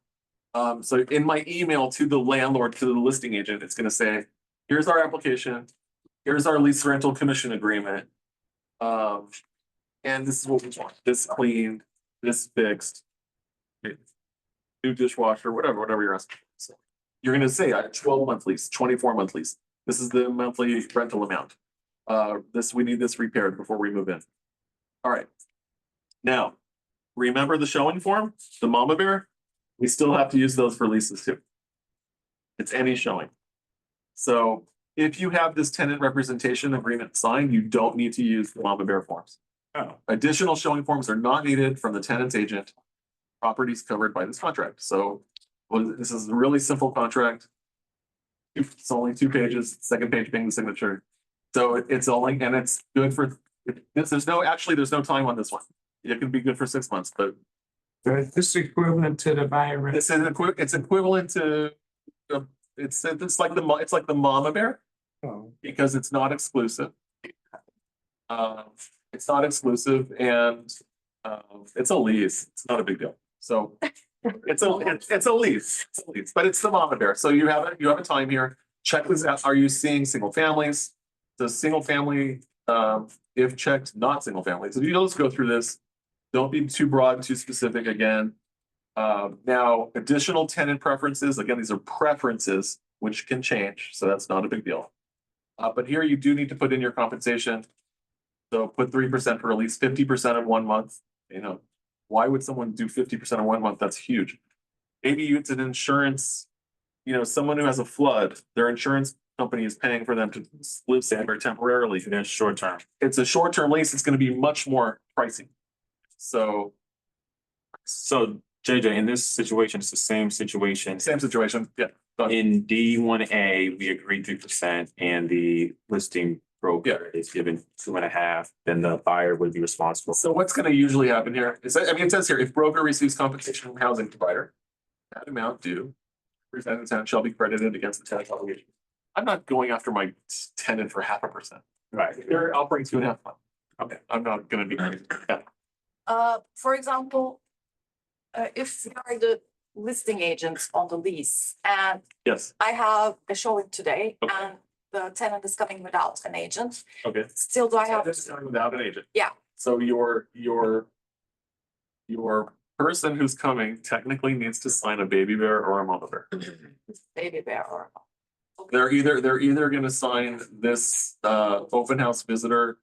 So in my email to the landlord, to the listing agent, it's gonna say, here's our application, here's our lease rental commission agreement. And this is what we want, this cleaned, this fixed. New dishwasher, whatever you're asking. So you're gonna say a 12-month lease, 24-month lease. This is the monthly rental amount. We need this repaired before we move in. All right. Now, remember the showing form, the mama bear? We still have to use those for leases too. It's any showing. So if you have this tenant representation agreement signed, you don't need to use the mama bear forms. Oh. Additional showing forms are not needed from the tenant's agent. Properties covered by this contract. So this is a really simple contract. It's only 2 pages, second page being the signature. So it's only, and it's good for, there's no time on this one. It can be good for 6 months, but. So is this equivalent to the buyer rent? It's equivalent to, it's like the mama bear. Oh. Because it's not exclusive. It's not exclusive and it's a lease. It's not a big deal. So it's a lease. It's a lease, but it's the mama bear. So you have a time here. Check this out. Are you seeing single families? The single family, if checked, not single families. If you just go through this, don't be too broad, too specific again. Now, additional tenant preferences. Again, these are preferences which can change, so that's not a big deal. But here you do need to put in your compensation. So put 3% for at least 50% of 1 month. You know, why would someone do 50% of 1 month? That's huge. Maybe it's an insurance, someone who has a flood, their insurance company is paying for them to live somewhere temporarily. And then short term. It's a short-term lease. It's going to be much more pricey. So JJ, in this situation, it's the same situation. Same situation, yeah. In D1A, we agreed 3% and the listing broker is given 2.5, then the buyer would be responsible. So what's going to usually happen here is, it says here, if broker receives compensation from housing provider, that amount due, presented tenant shall be credited against the tenant's obligation. I'm not going after my tenant for 0.5%. Right. They're offering 2.5%. Okay, I'm not gonna be, yeah, For example, if you are the listing agents on the lease and yes, I have a showing today Okay. and the tenant is coming without an agent, okay. still do I have? This is coming without an agent. Yeah. So your person who's coming technically needs to sign a baby bear or a mama bear. Baby bear or? They're either gonna sign this open house visitor.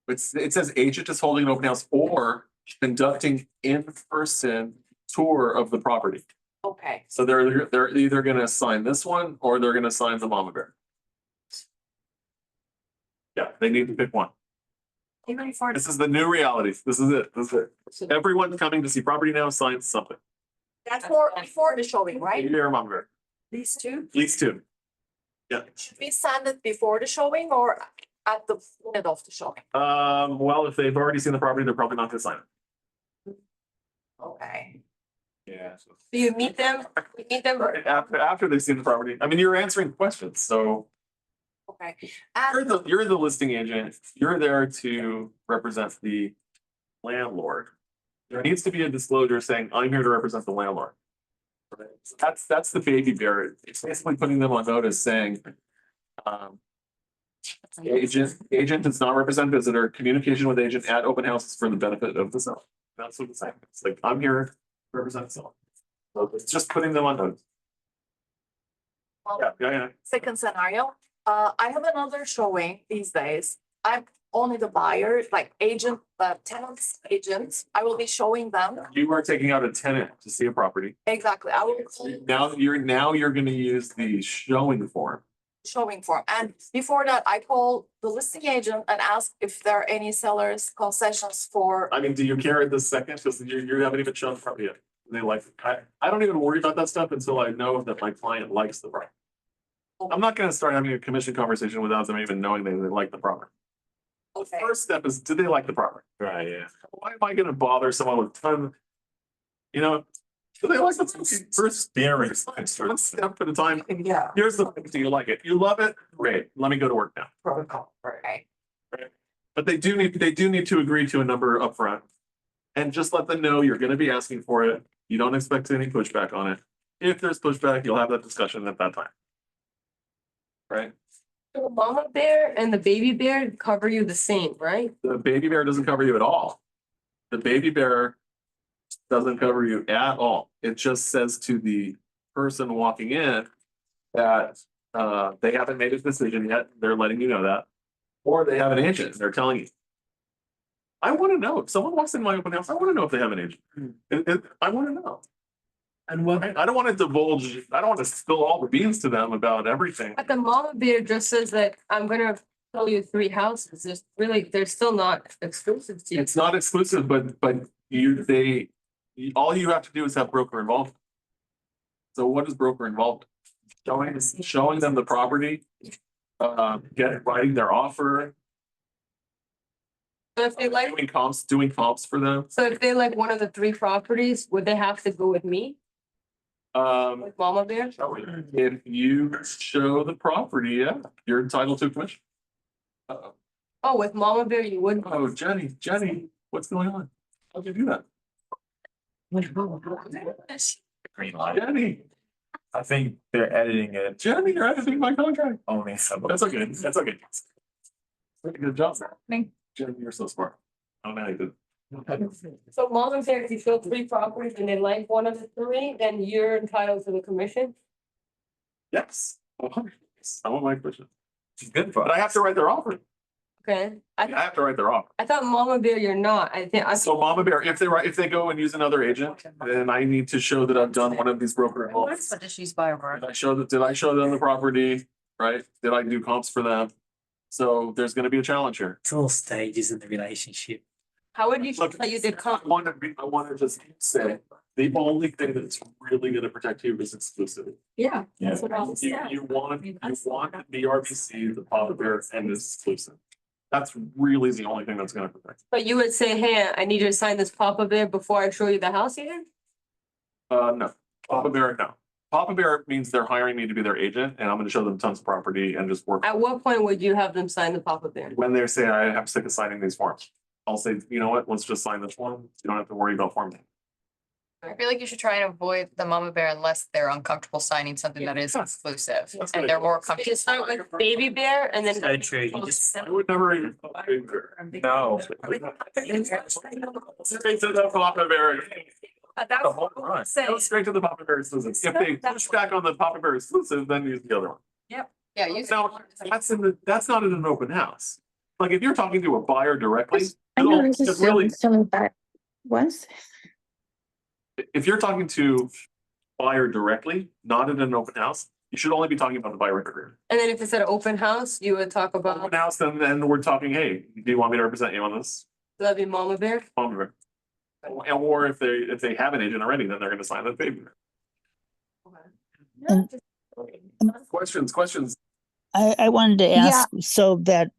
It says agent is holding an open house or conducting in-person tour of the property. Okay, So they're either gonna sign this one or they're gonna sign the mama bear. Yeah, they need to pick one. even for. This is the new reality. This is it. This is it. Everyone coming to see property now signs something. That's for before the showing, right? Baby bear, mama bear, These two? at least two. Yeah. Should we send it before the showing or at the minute of the showing? Well, if they've already seen the property, they're probably not gonna sign it. Okay. Yeah. Do you meet them? You meet them? Right, after they've seen the property. I mean, you're answering questions, so Okay. you're the listing agent. You're there to represent the landlord. There needs to be a disclosure saying, I'm here to represent the landlord. Right? So that's the baby bear. It's basically putting them on notice saying, agent does not represent visitor. Communication with agent at open houses for the benefit of the seller. That's what it's saying. It's like, I'm here to represent the seller. So it's just putting them on notice. Yeah. Second scenario, I have another showing these days. I'm only the buyer, like agent, tenant's agent. I will be showing them. You are taking out a tenant to see a property. Exactly. I will Now you're gonna use the showing form. showing form. And before that, I call the listing agent and ask if there are any sellers concessions for. I mean, do you care at this second? Because you haven't even shown the property yet. They like, I don't even worry about that stuff until I know that my client likes the property. I'm not gonna start having a commission conversation without them even knowing they like the property. The Okay. first step is, do they like the property? Right, yeah. Why am I gonna bother someone with ton? You know, do they like the first Bearing. one step at a time? Yeah, Here's the thing, do you like it? You love it? Great, let me go to work now. protocol, right? Okay. But they do need to agree to a number upfront. And just let them know you're gonna be asking for it. You don't expect any pushback on it. If there's pushback, you'll have that discussion at that time. Right? The mama bear and the baby bear cover you the same, right? The baby bear doesn't cover you at all. The baby bear doesn't cover you at all. It just says to the person walking in that they haven't made a decision yet. They're letting you know that. Or they have an agent. They're telling you. I want to know. If someone walks in my open house, I want to know if they have an agent. I want to know. And what I don't want to divulge, I don't want to spill all the beans to them about everything. But the mama bear just says that I'm gonna tell you 3 houses. There's really, they're still not exclusive to you. It's not exclusive, but all you have to do is have broker involved. So what is broker involved? Showing them the property, writing their offer, So if they like, doing comps for them. so if they like one of the 3 properties, would they have to go with me, with mama bear? If you show the property, yeah, you're entitled to a commission. Uh-oh. Oh, with mama bear, you wouldn't? Oh, Jenny, what's going on? How'd you do that? Green light. Jenny, I think they're editing it Jenny, you're editing my contract. only some. That's okay, that's okay. Good job. Thank- Jenny, you're so smart. I don't know how you did it. So mama bear, if you show 3 properties and they like one of the 3, then you're entitled to the commission? Yes. 100%. I want my commission. It's good for But I have to write their offer. Okay. I have to write their offer. I thought mama bear, you're not. I think, So Mama Bear, if they go and use another agent, then I need to show that I've done one of these broker involved. But she's by word. Did I show them the property, right? Did I do comps for them? So there's gonna be a challenge here. It's all stages in the relationship. how would you, Look, tell you did I wanna just say, the only thing that's really gonna protect you is exclusivity. Yeah, that's what I was saying. You want the RBC, the Papa Bear, and this exclusive. That's really the only thing that's gonna protect. But you would say, hey, I need you to sign this papa bear before I show you the house even? No, Papa Bear, no. Papa Bear means they're hiring me to be their agent and I'm gonna show them tons of property and just work. At what point would you have them sign the Papa Bear? When they say I have sick of signing these forms, I'll say, you know what, let's just sign this form. You don't have to worry about form. I feel like you should try and avoid the mama bear unless they're uncomfortable signing something that is exclusive That's and good. they're more You comfortable. can start with baby bear and then. So true, you just- I would never even. No. Straight to the Papa Bear. That's The whole run. Go straight to the Papa Bear exclusive. If they push back on the Papa Bear exclusive, then use the other one. Yeah, you. Now, that's not in an open house. Like if you're talking to a buyer directly, I know this it's is really, selling back once. if you're talking to buyer directly, not in an open house, you should only be talking about the buyer agreement. And then if it's an open house, you would talk about, Open house, then we're talking, hey, do you want me to represent you on this? that'd be mama bear. Or if they have an agent already, then they're gonna sign the paper. And Questions? I wanted to ask, so that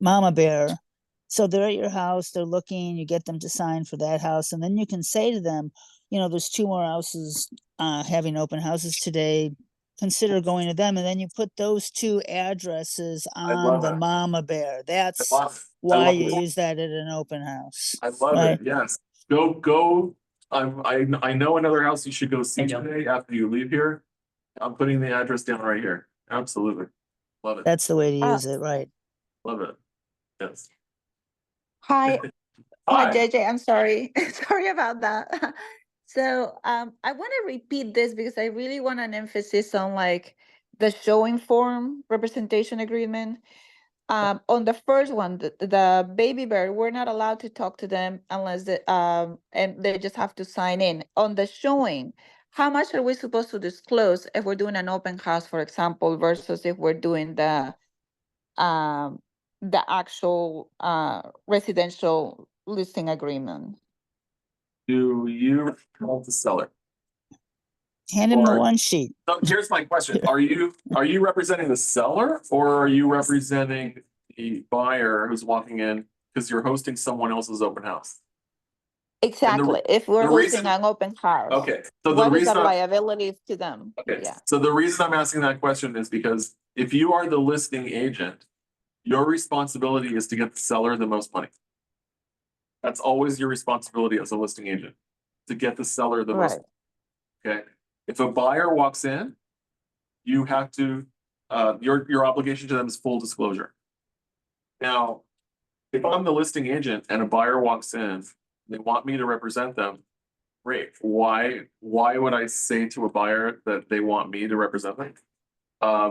mama bear, so they're at your house, they're looking, you get them to sign for that house, and then you can say to them, you know, there's 2 more houses having open houses today. Consider going to them, and then you put those 2 addresses on love the that. mama bear. That's why you use that at an open house. I love Right. it, yes. Go. I know another house you should go see today after you leave here. I'm putting the address down right here. Absolutely. Love it. That's the way to use it, right? Love it. Yes. Hi, Hi. JJ, I'm sorry. Sorry about that. So I want to repeat this because I really want an emphasis on like the showing form representation agreement. On the first one, the baby bear, we're not allowed to talk to them unless and they just have to sign in. On the showing, how much are we supposed to disclose if we're doing an open house, for example, versus if we're doing the actual residential listing agreement? Do you help the seller? Hand him the Or- one sheet. So here's my question. Are you representing the seller or are you representing the buyer who's walking in because you're hosting someone else's open house? Exactly. If we're the reason- hosting an open house. Okay, so the What is reason the I'm- liability to them? Okay, Yeah. so the reason I'm asking that question is because if you are the listing agent, your responsibility is to get the seller the most money. That's always your responsibility as a listing agent, to get the seller the most. Right. Okay, if a buyer walks in, you have to, your obligation to them is full disclosure. Now, if I'm the listing agent and a buyer walks in, they want me to represent them, great. Why would I say to a buyer that they want me to represent them?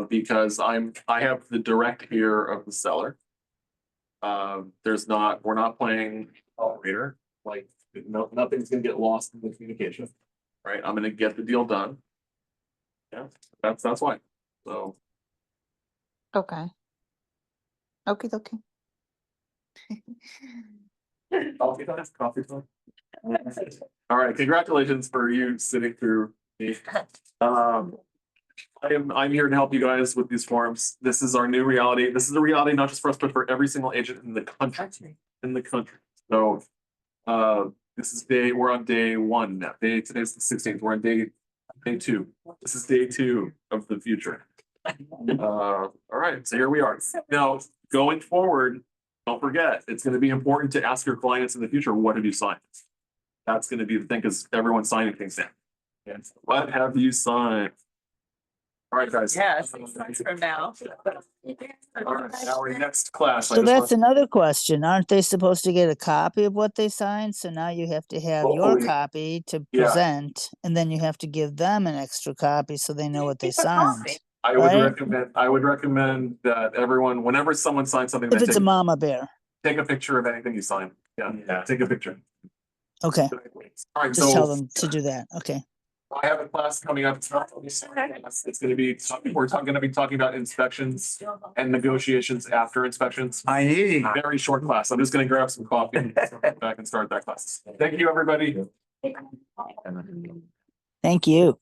Because I have the direct ear of the seller. We're not playing operator, like, nothing's gonna get lost in the communication, right? I'm gonna get the deal done. Yeah, that's why, so. Okay. Okay, okay. Coffee time. All right, congratulations for you sitting through me. I'm here to help you guys with these forms. This is our new reality. This is a reality not just for us, but for every single agent in the country. So, we're on day 1 now. Today's the 16th. We're on day 2. This is day 2 of the future. All right, so here we are. Now, going forward, don't forget, it's gonna be important to ask your clients in the future, what have you signed? That's gonna be the thing, because everyone's signing things in. And what have you signed? All right, guys. Yes, from now. All right, our next class. So that's another question. Aren't they supposed to get a copy of what they signed? So now you have to have your Hopefully. copy to Yeah. present, and then you have to give them an extra copy so they know what they signed. I would right? recommend that everyone, whenever someone signs something, If that it's a mama bear. take a picture of anything you sign. Yeah, take a picture. Okay, All right, just tell so them to do that. Okay. I have a class coming up. It's gonna be, gonna be talking about inspections and negotiations after inspections. Very short class. I'm just gonna grab some coffee and come back and start that class. Thank you, everybody. Thank you.